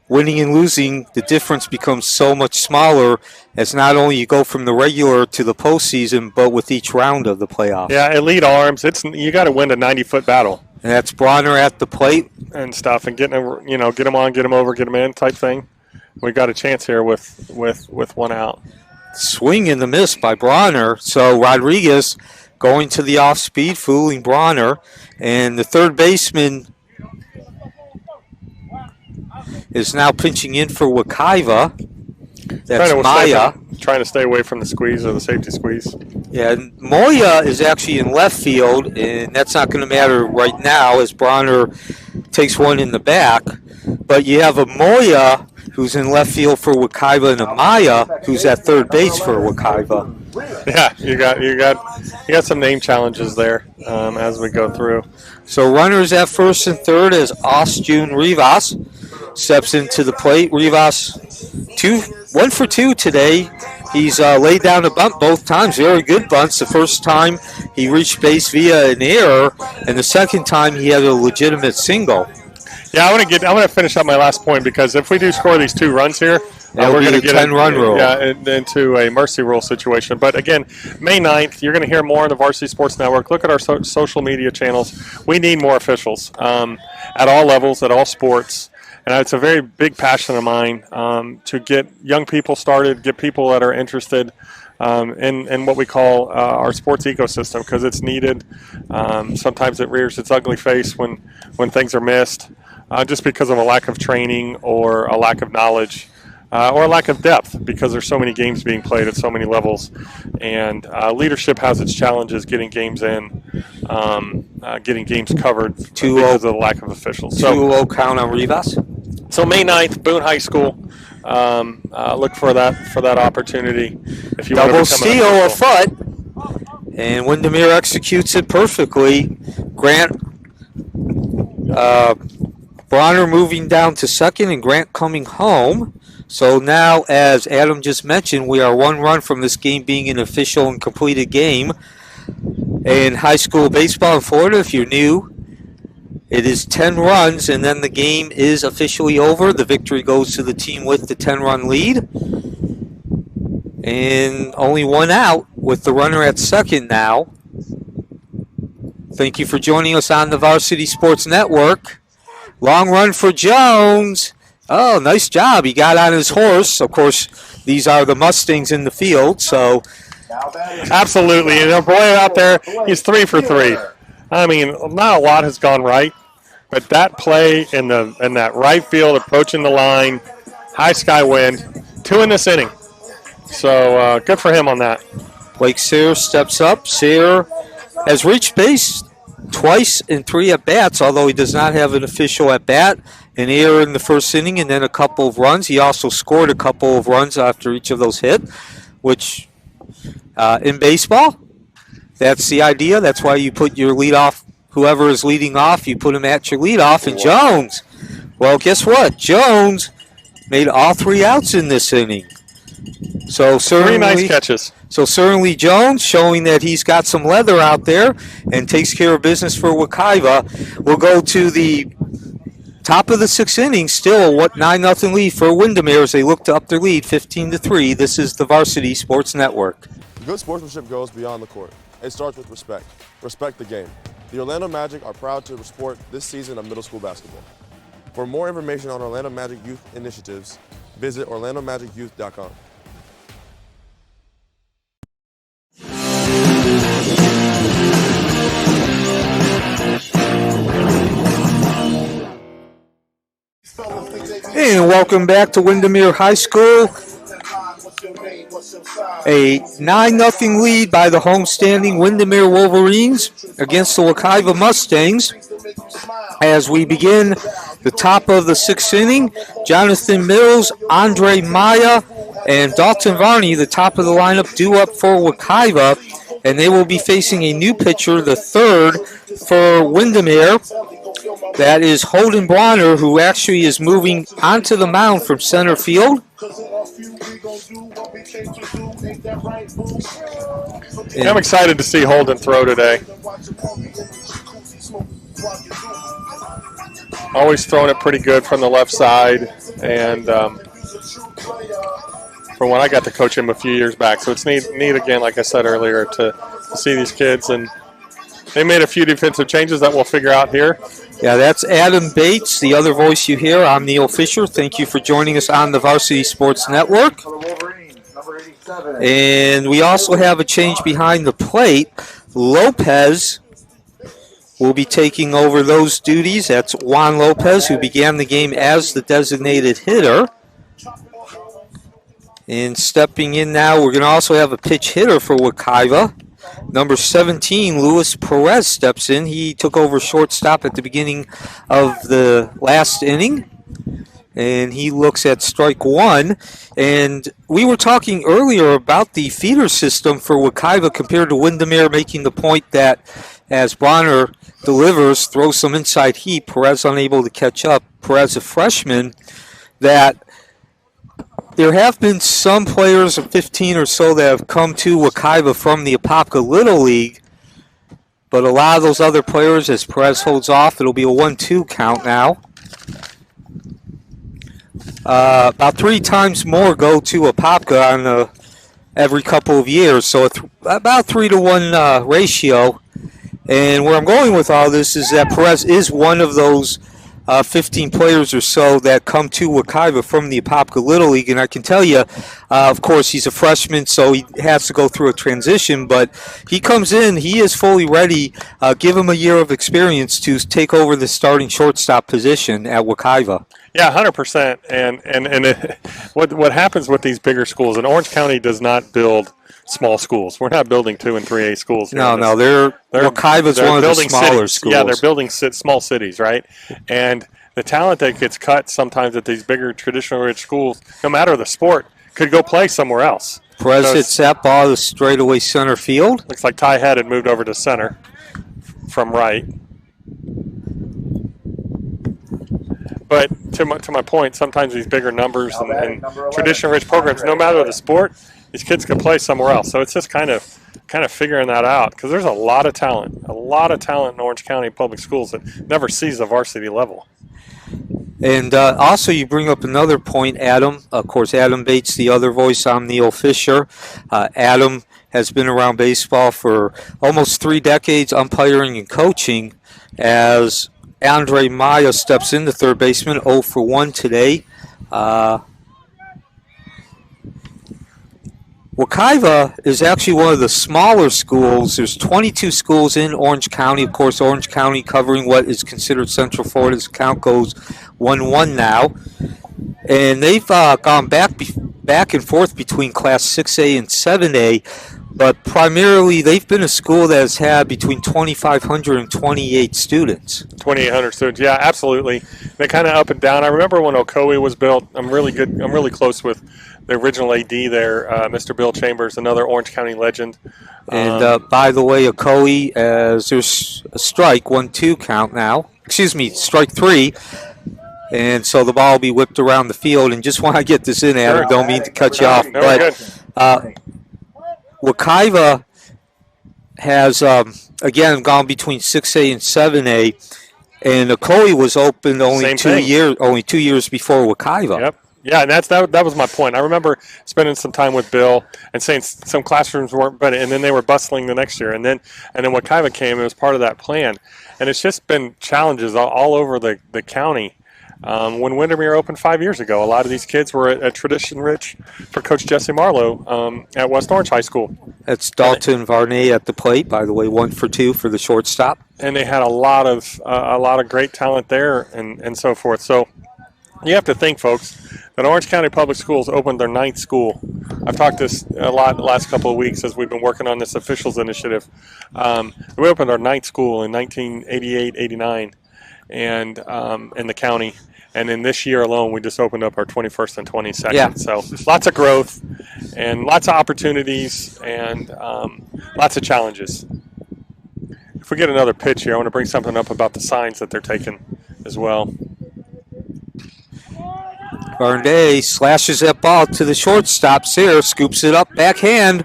winning and losing, the difference becomes so much smaller as not only you go from the regular to the postseason, but with each round of the playoffs. Yeah, elite arms. You got to win a 90-foot battle. And that's Bronner at the plate and stuff, and get them on, get them over, get them in type thing. We got a chance here with one out. Swing and the miss by Bronner. So Rodriguez going to the off speed, fooling Bronner, and the third baseman is now pinching in for Wekiva. That's Maya. Trying to stay away from the squeeze or the safety squeeze. Yeah, Moya is actually in left field, and that's not going to matter right now as Bronner takes one in the back. But you have a Moya who's in left field for Wekiva and a Maya who's at third base for Wekiva. Yeah, you got some name challenges there as we go through. So runners at first and third as Ausjun Rivas steps into the plate. Rivas 1 for 2 today. He's laid down a bunt both times. Very good bunts. The first time he reached base via an error, and the second time he had a legitimate single. Yeah, I want to finish up my last point because if we do score these 2 runs here, we're going to get 10-run rule. Yeah, into a mercy rule situation. But again, May 9th, you're going to hear more on the Varsity Sports Network. Look at our social media channels. We need more officials at all levels, at all sports. And it's a very big passion of mine to get young people started, get people that are interested in what we call our sports ecosystem because it's needed. Sometimes it rears its ugly face when things are missed just because of a lack of training or a lack of knowledge or a lack of depth because there's so many games being played at so many levels. And leadership has its challenges getting games in, getting games covered because of the lack of officials. 2-0 count on Rivas. So May 9th, Boone High School. Look for that opportunity. If you double steal a foot, and Windermere executes it perfectly. Grant Bronner moving down to second, and Grant coming home. So now, as Adam just mentioned, we are 1 run from this game being an official and completed game. In high school baseball in Florida, if you're new, it is 10 runs, and then the game is officially over. The victory goes to the team with the 10-run lead. And only 1 out with the runner at second now. Thank you for joining us on the Varsity Sports Network. Long run for Jones. Oh, nice job. He got on his horse. Of course, these are the Mustangs in the field, so. Absolutely. And boy out there, he's 3 for 3. I mean, not a lot has gone right, but that play in that right field approaching the line, high sky wind, 2 in this inning. So good for him on that. Blake Sayre steps up. Sayre has reached base twice in 3 at-bats, although he does not have an official at-bat. An error in the first inning and then a couple of runs. He also scored a couple of runs after each of those hit, which in baseball, that's the idea. That's why you put your leadoff, whoever is leading off, you put him at your leadoff. And Jones, well, guess what? Jones made all 3 outs in this inning. So certainly, 3 nice catches. So certainly Jones showing that he's got some leather out there and takes care of business for Wekiva. We'll go to the top of the 6th inning, still a 9-0 lead for Windermere as they look to up their lead 15-3. This is the Varsity Sports Network. Good sportsmanship goes beyond the court. It starts with respect. Respect the game. The Orlando Magic are proud to support this season of middle school basketball. For more information on Orlando Magic youth initiatives, visit orlandomagicyouth.com. And welcome back to Windermere High School. A 9-0 lead by the homestanding Windermere Wolverines against the Wekiva Mustangs. As we begin the top of the 6th inning, Jonathan Mills, Andre Maya, and Dalton Varney, the top of the lineup, due up for Wekiva. And they will be facing a new pitcher, the third for Windermere. That is Holden Bronner, who actually is moving onto the mound from center field. I'm excited to see Holden throw today. Always throwing it pretty good from the left side, and from when I got to coach him a few years back. So it's neat again, like I said earlier, to see these kids. And they made a few defensive changes that we'll figure out here. Yeah, that's Adam Bates, the other voice you hear. I'm Neil Fisher. Thank you for joining us on the Varsity Sports Network. And we also have a change behind the plate. Lopez will be taking over those duties. That's Juan Lopez, who began the game as the designated hitter. And stepping in now, we're going to also have a pitch hitter for Wekiva. Number 17, Luis Perez, steps in. He took over shortstop at the beginning of the last inning. And he looks at strike one. And we were talking earlier about the feeder system for Wekiva compared to Windermere, making the point that as Bronner delivers, throws some inside heat, Perez unable to catch up. Perez, a freshman, that there have been some players, 15 or so, that have come to Wekiva from the Apopka Little League. But a lot of those other players, as Perez holds off, it'll be a 1-2 count now. About 3 times more go to Apopka on every couple of years. So it's about 3-to-1 ratio. And where I'm going with all this is that Perez is one of those 15 players or so that come to Wekiva from the Apopka Little League. And I can tell you, of course, he's a freshman, so he has to go through a transition. But he comes in, he is fully ready. Give him a year of experience to take over the starting shortstop position at Wekiva. Yeah, 100%. And what happens with these bigger schools, and Orange County does not build small schools. We're not building 2 and 3A schools here. No, Wekiva's one of the smaller schools. Yeah, they're building small cities, right? And the talent that gets cut sometimes at these bigger traditional rich schools, no matter the sport, could go play somewhere else. Perez hits that ball to straightaway center field. Looks like Ty Head had moved over to center from right. But to my point, sometimes these bigger numbers and traditional rich programs, no matter the sport, these kids can play somewhere else. So it's just kind of figuring that out, because there's a lot of talent in Orange County public schools that never sees the varsity level. And also you bring up another point, Adam. Of course, Adam Bates, the other voice. I'm Neil Fisher. Adam has been around baseball for almost 3 decades, umpiring and coaching, as Andre Maya steps in, the third baseman, 0 for 1 today. Wekiva is actually one of the smaller schools. There's 22 schools in Orange County. Of course, Orange County covering what is considered Central Florida's count goes 1-1 now. And they've gone back and forth between Class 6A and 7A. But primarily, they've been a school that has had between 2,500 and 28 students. 2,800 students, yeah, absolutely. They kind of up and down. I remember when Ocoee was built. I'm really close with the original AD there, Mr. Bill Chambers, another Orange County legend. And by the way, Ocoee, as there's a strike, 1-2 count now. Excuse me, strike 3. And so the ball will be whipped around the field. And just want to get this in, Adam, don't mean to cut you off. No, but Wekiva has, again, gone between 6A and 7A. And Ocoee was opened only 2 years before Wekiva. Yep. Yeah, and that was my point. I remember spending some time with Bill and saying some classrooms weren't, but and then they were bustling the next year, and then Wekiva came. It was part of that plan, and it's just been challenges all over the county. When Windermere opened 5 years ago, a lot of these kids were at Tradition Rich for Coach Jesse Marlowe at West Orange High School. That's Dalton Varney at the plate, by the way, 1 for 2 for the shortstop. And they had a lot of great talent there, and so forth. So you have to think, folks, that Orange County Public Schools opened their 9th school. I've talked this a lot the last couple of weeks as we've been working on this officials initiative. We opened our 9th school in 1988-89 and in the county. And in this year alone, we just opened up our 21st and 22nd. Yeah. So lots of growth and lots of opportunities and lots of challenges. If we get another pitch here, I want to bring something up about the signs that they're taking as well. Varney slashes that ball to the shortstop. Sayre scoops it up backhand.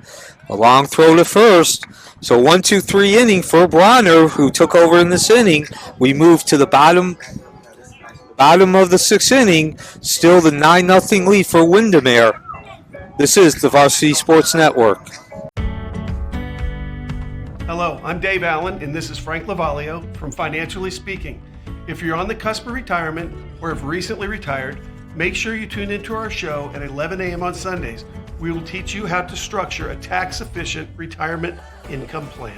A long throw to first. So 1-2-3 inning for Bronner, who took over in this inning. We move to the bottom of the 6th inning. Still the 9-0 lead for Windermere. This is the Varsity Sports Network. Hello, I'm Dave Allen, and this is Frank Lavalio from Financially Speaking. If you're on the cusp of retirement or have recently retired, make sure you tune into our show at 11 a.m. on Sundays. We will teach you how to structure a tax-efficient retirement income plan.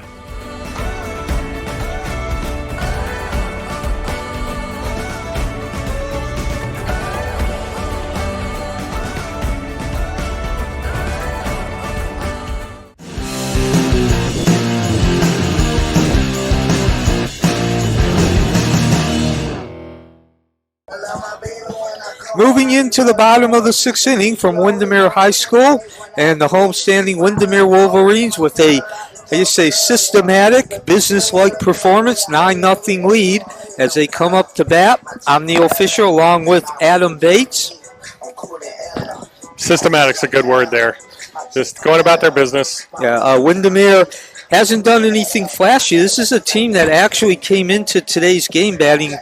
Moving into the bottom of the 6th inning from Windermere High School and the homestanding Windermere Wolverines with a, systematic, business-like performance, 9-0 lead as they come up to bat. I'm Neil Fisher along with Adam Bates. Systematic's a good word there. Just going about their business. Yeah, Windermere hasn't done anything flashy. This is a team that actually came into today's game batting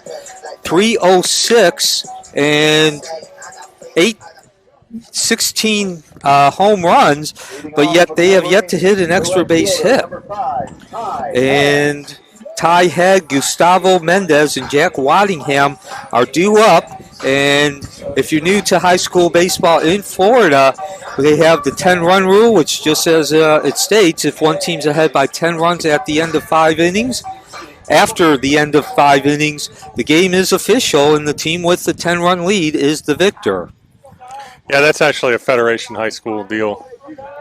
.306 and 16 home runs, but yet they have yet to hit an extra base hit. And Ty Head, Gustavo Mendez, and Jack Waddingham are due up. And if you're new to high school baseball in Florida, they have the 10-run rule, which just as it states, if one team's ahead by 10 runs at the end of 5 innings, after the end of 5 innings, the game is official, and the team with the 10-run lead is the victor. Yeah, that's actually a Federation High School deal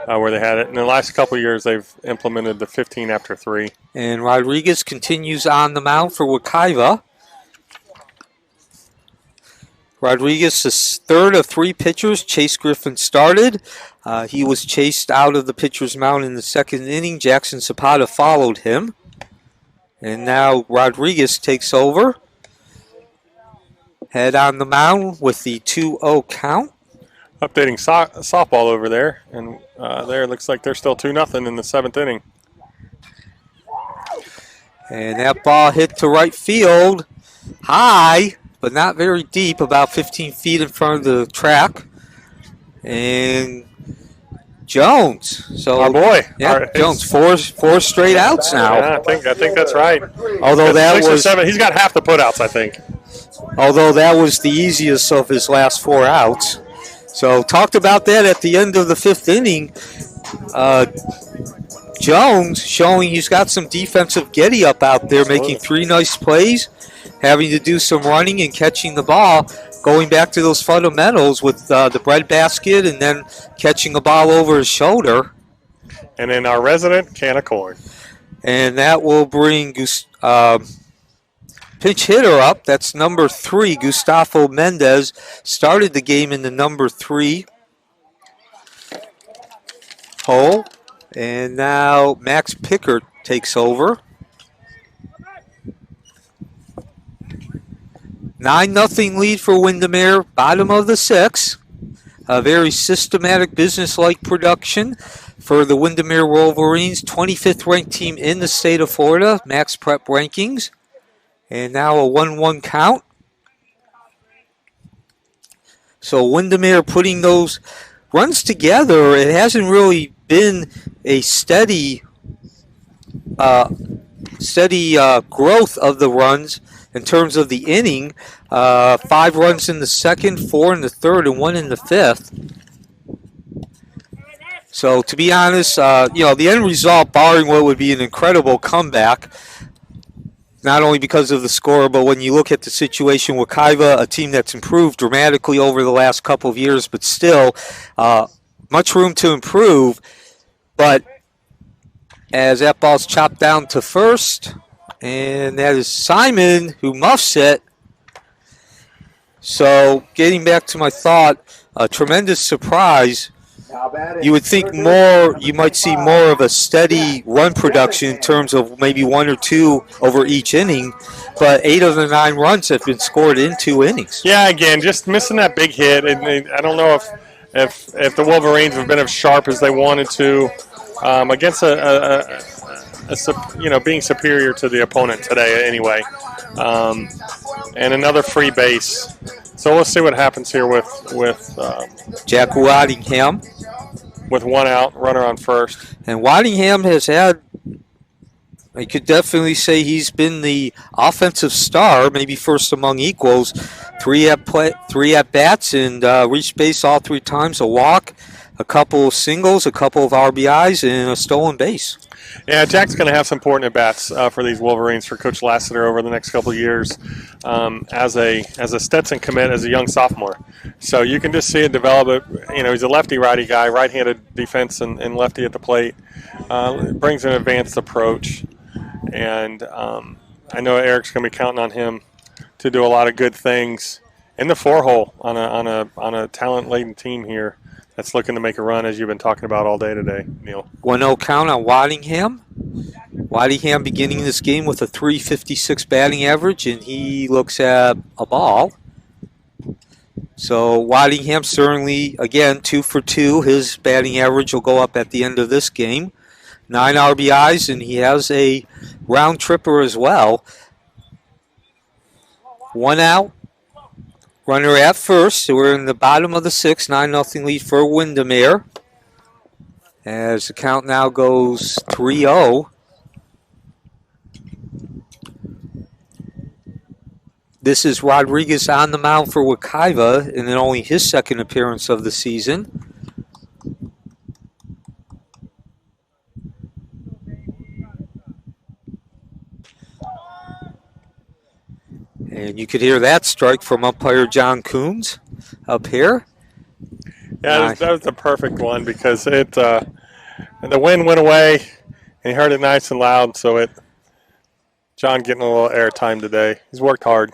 where they had it. In the last couple of years, they've implemented the 15 after 3. And Rodriguez continues on the mound for Wekiva. Rodriguez is third of 3 pitchers. Chase Griffin started. He was chased out of the pitcher's mound in the 2nd inning. Jackson Zapata followed him. And now Rodriguez takes over. Head on the mound with the 2-0 count. Updating softball over there. And there it looks like they're still 2-0 in the 7th inning. And that ball hit to right field. High, but not very deep, about 15 feet in front of the track. And Jones. So, our boy. Yeah, Jones, four straight outs now. Yeah, I think that's right. Although that 6 or was 7, he's got half the putouts, I think. Although that was the easiest of his last 4 outs. So talked about that at the end of the 5th inning. Jones showing he's got some defensive getty up out there, making 3 nice plays, having to do some running and catching the ball, going back to those fundamentals with the breadbasket and then catching a ball over his shoulder. And then our resident can of corn. And that will bring pinch hitter up. That's number 3, Gustavo Mendez. Started the game in the number 3 hole. And now Max Pickert takes over. 9-0 lead for Windermere, bottom of the 6th. A very systematic, business-like production for the Windermere Wolverines, 25th ranked team in the state of Florida, Max Prep rankings. And now a 1-1 count. So Windermere putting those runs together, it hasn't really been a steady growth of the runs in terms of the inning. 5 runs in the second, 4 in the third, and 1 in the fifth. So to be honest, the end result, barring what would be an incredible comeback, not only because of the score, but when you look at the situation with Wekiva, a team that's improved dramatically over the last couple of years, but still much room to improve. But as that ball's chopped down to first, and that is Simon who muffs it. So getting back to my thought, a tremendous surprise. You would think you might see more of a steady run production in terms of maybe 1 or 2 over each inning, but 8 of the 9 runs have been scored in 2 innings. Yeah, again, just missing that big hit. And I don't know if the Wolverines have been as sharp as they wanted to against being superior to the opponent today anyway. And another free base. So let's see what happens here with Jack Waddingham. With 1 out, runner on first. And Waddingham has had, I could definitely say he's been the offensive star, maybe first among equals. 3 at bats and reached base all 3 times, a walk, a couple of singles, a couple of RBIs, and a stolen base. Yeah, Jack's going to have some important at-bats for these Wolverines for Coach Lassiter over the next couple of years as a Stetson commit as a young sophomore. So you can just see it develop. He's a lefty-righty guy, right-handed defense and lefty at the plate. Brings an advanced approach. And I know Eric's going to be counting on him to do a lot of good things in the 4-hole on a talent-laden team here that's looking to make a run, as you've been talking about all day today, Neil. 1-0 count on Waddingham. Waddingham beginning this game with a .356 batting average, and he looks at a ball. So Waddingham certainly, again, 2 for 2. His batting average will go up at the end of this game. 9 RBIs, and he has a round tripper as well. 1 out. Runner at first. So we're in the bottom of the 6th. 9-0 lead for Windermere. As the count now goes 3-0. This is Rodriguez on the mound for Wekiva, and then only his 2nd appearance of the season. And you could hear that strike from umpire John Coombs up here. Yeah, that was the perfect one because the wind went away and he heard it nice and loud. So John getting a little airtime today. He's worked hard.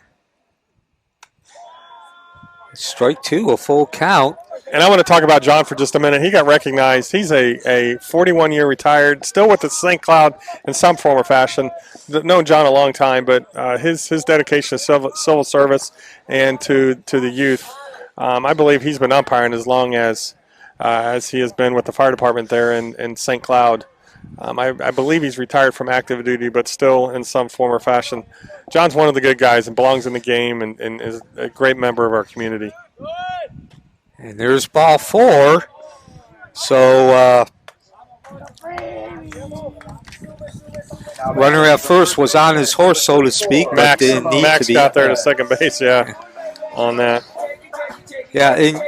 Strike 2, a full count. And I want to talk about John for just a minute. He got recognized. He's a 41-year retired, still with the St. Cloud in some form or fashion. Known John a long time, but his dedication to civil service and to the youth, I believe he's been umpiring as long as he has been with the fire department there in St. Cloud. I believe he's retired from active duty, but still in some form or fashion. John's one of the good guys and belongs in the game and is a great member of our community. And there's ball 4. So runner at first was on his horse, so to speak. Max to be got there to second base, on that. Yeah, and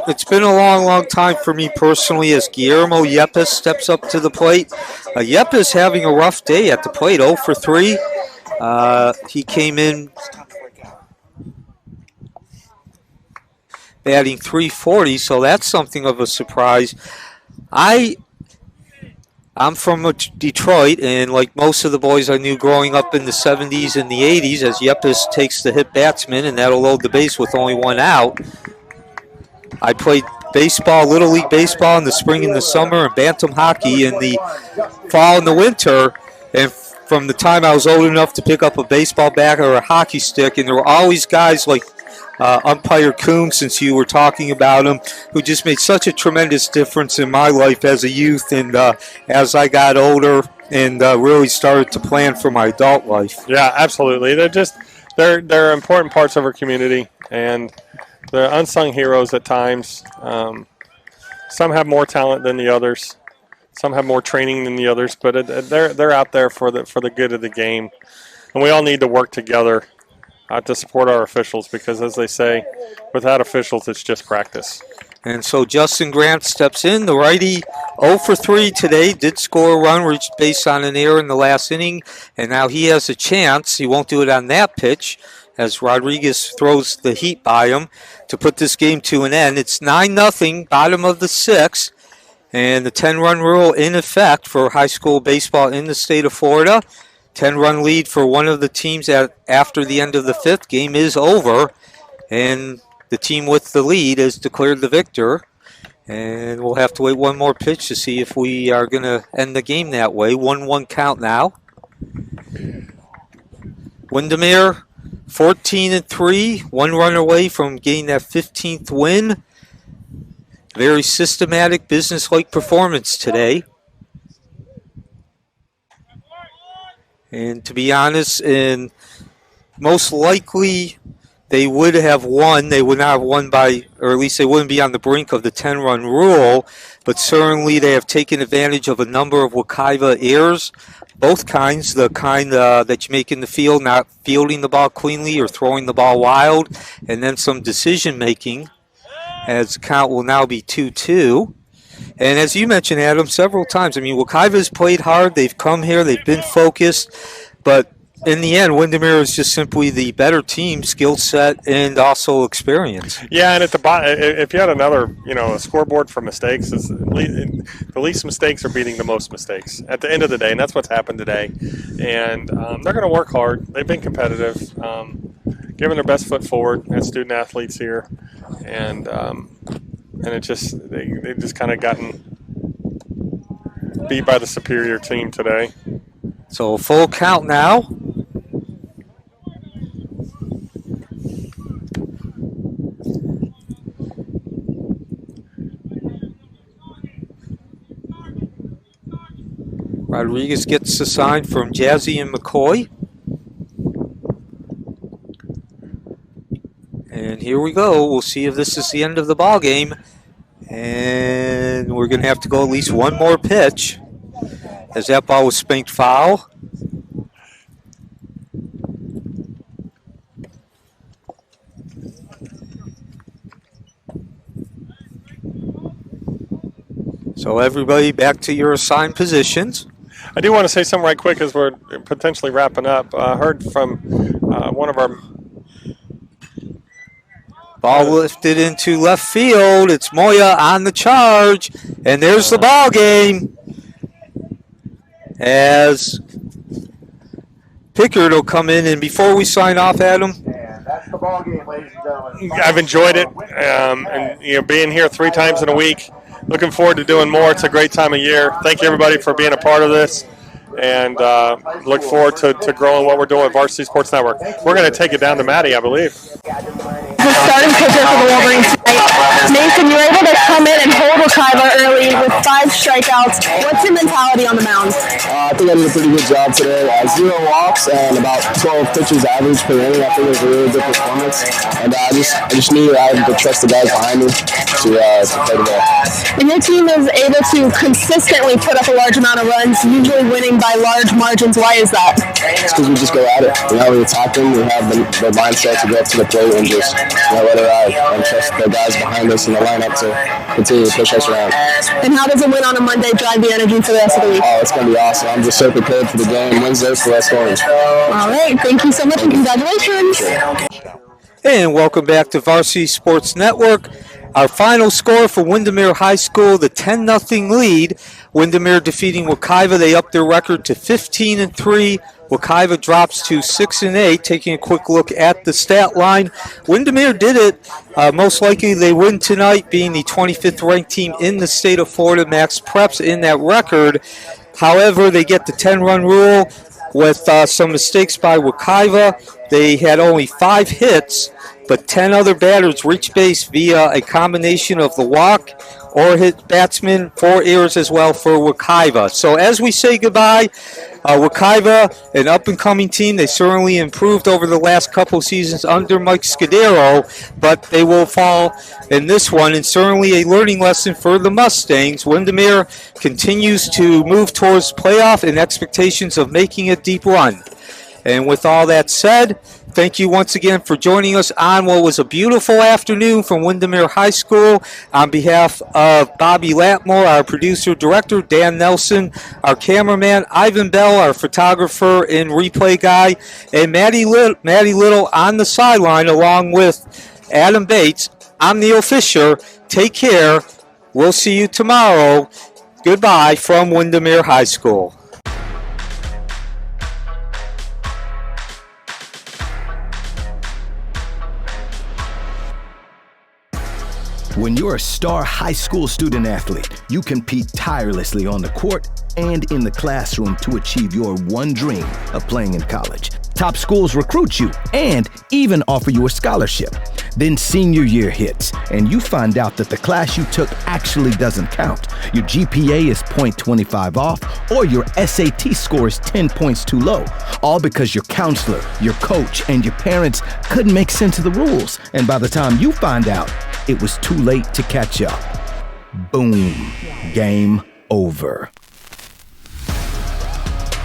it's been a long time for me personally as Guillermo Yepes steps up to the plate. Yepes having a rough day at the plate, 0 for 3. He came in batting .340, so that's something of a surprise. I'm from Detroit, and like most of the boys I knew growing up in the 70s and the 80s, as Yepes takes the hit batsman, and that'll load the base with only 1 out. I played baseball, Little League baseball in the spring and the summer, and bantam hockey in the fall and the winter, and from the time I was old enough to pick up a baseball bat or a hockey stick, and there were always guys like umpire Coombs, since you were talking about him, who just made such a tremendous difference in my life as a youth and as I got older and really started to plan for my adult life. Yeah, absolutely. They're important parts of our community, and the unsung heroes at times. Some have more talent than the others. Some have more training than the others, but they're out there for the good of the game. And we all need to work together to support our officials because, as they say, without officials, it's just practice. And so Justin Grant steps in, the righty, 0 for 3 today, did score a run, reached base on an error in the last inning, and now he has a chance. He won't do it on that pitch as Rodriguez throws the heat by him to put this game to an end. It's 9-0, bottom of the 6th, and the 10-run rule in effect for high school baseball in the state of Florida. 10-run lead for one of the teams after the end of the 5th. Game is over, and the team with the lead is declared the victor, and we'll have to wait one more pitch to see if we are going to end the game that way. 1-1 count now. Windermere 14-3, one run away from getting that 15th win. Very systematic, business-like performance today. And to be honest, and most likely they would have won. They would not have won by, or at least they wouldn't be on the brink of the 10-run rule, but certainly they have taken advantage of a number of Wekiva errors, both kinds, the kind that you make in the field, not fielding the ball cleanly or throwing the ball wild, and then some decision-making, as the count will now be 2-2. And as you mentioned, Adam, several times, I mean, Wekiva's played hard. They've come here. They've been focused. But in the end, Windermere is just simply the better team, skill set, and also experience. Yeah, and at the bottom, if you had another, a scoreboard for mistakes, the least mistakes are beating the most mistakes at the end of the day, and that's what's happened today. And they're going to work hard. They've been competitive, giving their best foot forward as student athletes here, and it just they just kind of gotten beat by the superior team today. So full count now. Rodriguez gets the sign from Jazzy and McCoy. And here we go. We'll see if this is the end of the ball game. And we're going to have to go at least one more pitch as that ball was spanked foul. So everybody back to your assigned positions. I do want to say something right quick as we're potentially wrapping up. I heard from one of our... Ball lifted into left field. It's Moya on the charge. And there's the ball game. As Pickard will come in. And before we sign off, Adam. And that's the ball game, ladies and gentlemen. I've enjoyed it. And being here 3 times in a week. Looking forward to doing more. It's a great time of year. Thank you, everybody, for being a part of this. And look forward to growing what we're doing with Varsity Sports Network. We're going to take it down to Maddie, I believe. The starting pitcher for the Wolverines tonight. Mason, you were able to come in and hold Wekiva early with 5 strikeouts. What's your mentality on the mound? I think I did a pretty good job today. 0 walks and about 12 pitches average per inning. I think it was a really good performance. And I just knew I had to trust the guys behind me to play the ball. And your team is able to consistently put up a large amount of runs, usually winning by large margins. Why is that? It's because we just go at it. We attack them. We have the mindset to go up to the plate and just let it ride and trust the guys behind us in the lineup to continue to push us around. And how does a win on a Monday drive the energy for the rest of the week? Oh, it's going to be awesome. I'm just so prepared for the game Wednesday for West Orange. All right. Thank you so much and congratulations. And welcome back to Varsity Sports Network. Our final score for Windermere High School, the 10-0 lead. Windermere defeating Wekiva. They up their record to 15-3. Wekiva drops to 6-8. Taking a quick look at the stat line, Windermere did it. Most likely they win tonight, being the 25th ranked team in the state of Florida. Max Preps in that record. However, they get the 10-run rule with some mistakes by Wekiva. They had only 5 hits, but 10 other batters reached base via a combination of the walk or hit batsman, 4 errors as well for Wekiva. So as we say goodbye, Wekiva, an up-and-coming team, they certainly improved over the last couple seasons under Mike Scudero, but they will fall in this one, and certainly a learning lesson for the Mustangs. Windermere continues to move towards playoff and expectations of making a deep run. And with all that said, thank you once again for joining us on what was a beautiful afternoon from Windermere High School. On behalf of Bobby Latmore, our producer, director, Dan Nelson, our cameraman, Ivan Bell, our photographer and replay guy, and Maddie Little on the sideline along with Adam Bates. I'm Neil Fisher. Take care. We'll see you tomorrow. Goodbye from Windermere High School. When you're a star high school student athlete, you compete tirelessly on the court and in the classroom to achieve your one dream of playing in college. Top schools recruit you and even offer you a scholarship. Then senior year hits, and you find out that the class you took actually doesn't count. Your GPA is .25 off, or your SAT score is 10 points too low. All because your counselor, your coach, and your parents couldn't make sense of the rules. And by the time you find out, it was too late to catch up. Boom. Game over.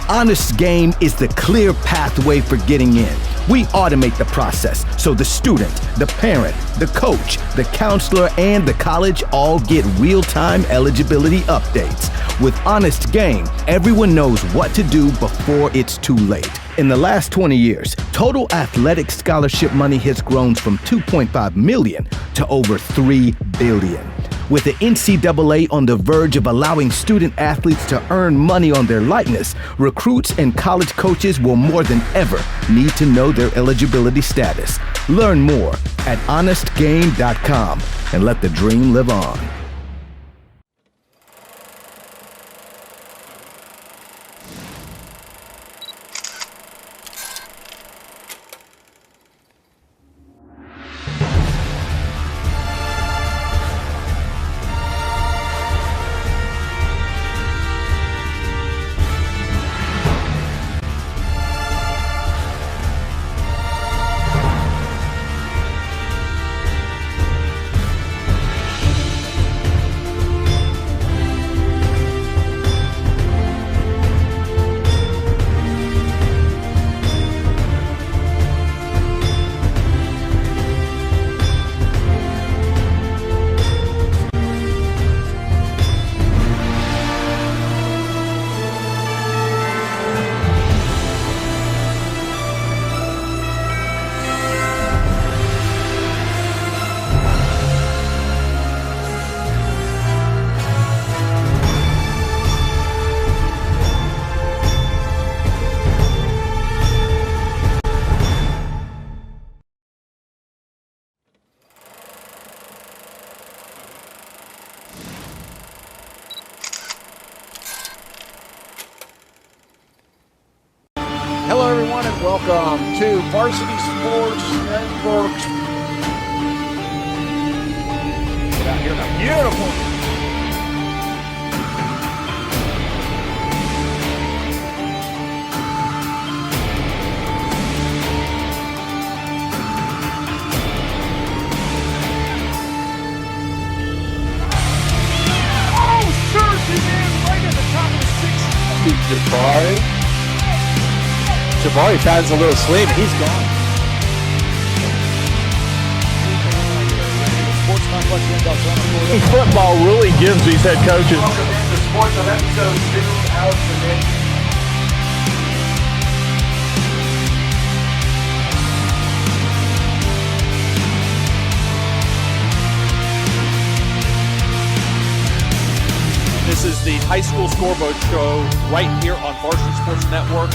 Honest Game is the clear pathway for getting in. We automate the process so the student, the parent, the coach, the counselor, and the college all get real-time eligibility updates. With Honest Game, everyone knows what to do before it's too late. In the last 20 years, total athletic scholarship money has grown from $2.5 million to over $3 billion. With the NCAA on the verge of allowing student athletes to earn money on their likeness, recruits and college coaches will more than ever need to know their eligibility status. Learn more at honestgame.com and let the dream live on. Hello, everyone, and welcome to Varsity Sports Network's. Get out here now. Beautiful. Oh, surges in right at the top of the sixth. Jabari finds a little slim. He's gone. Football really gives these head coaches. Welcome to Sports of Episode 2, Alex and Nick. This is the High School Scoreboard Show right here on Varsity Sports Network.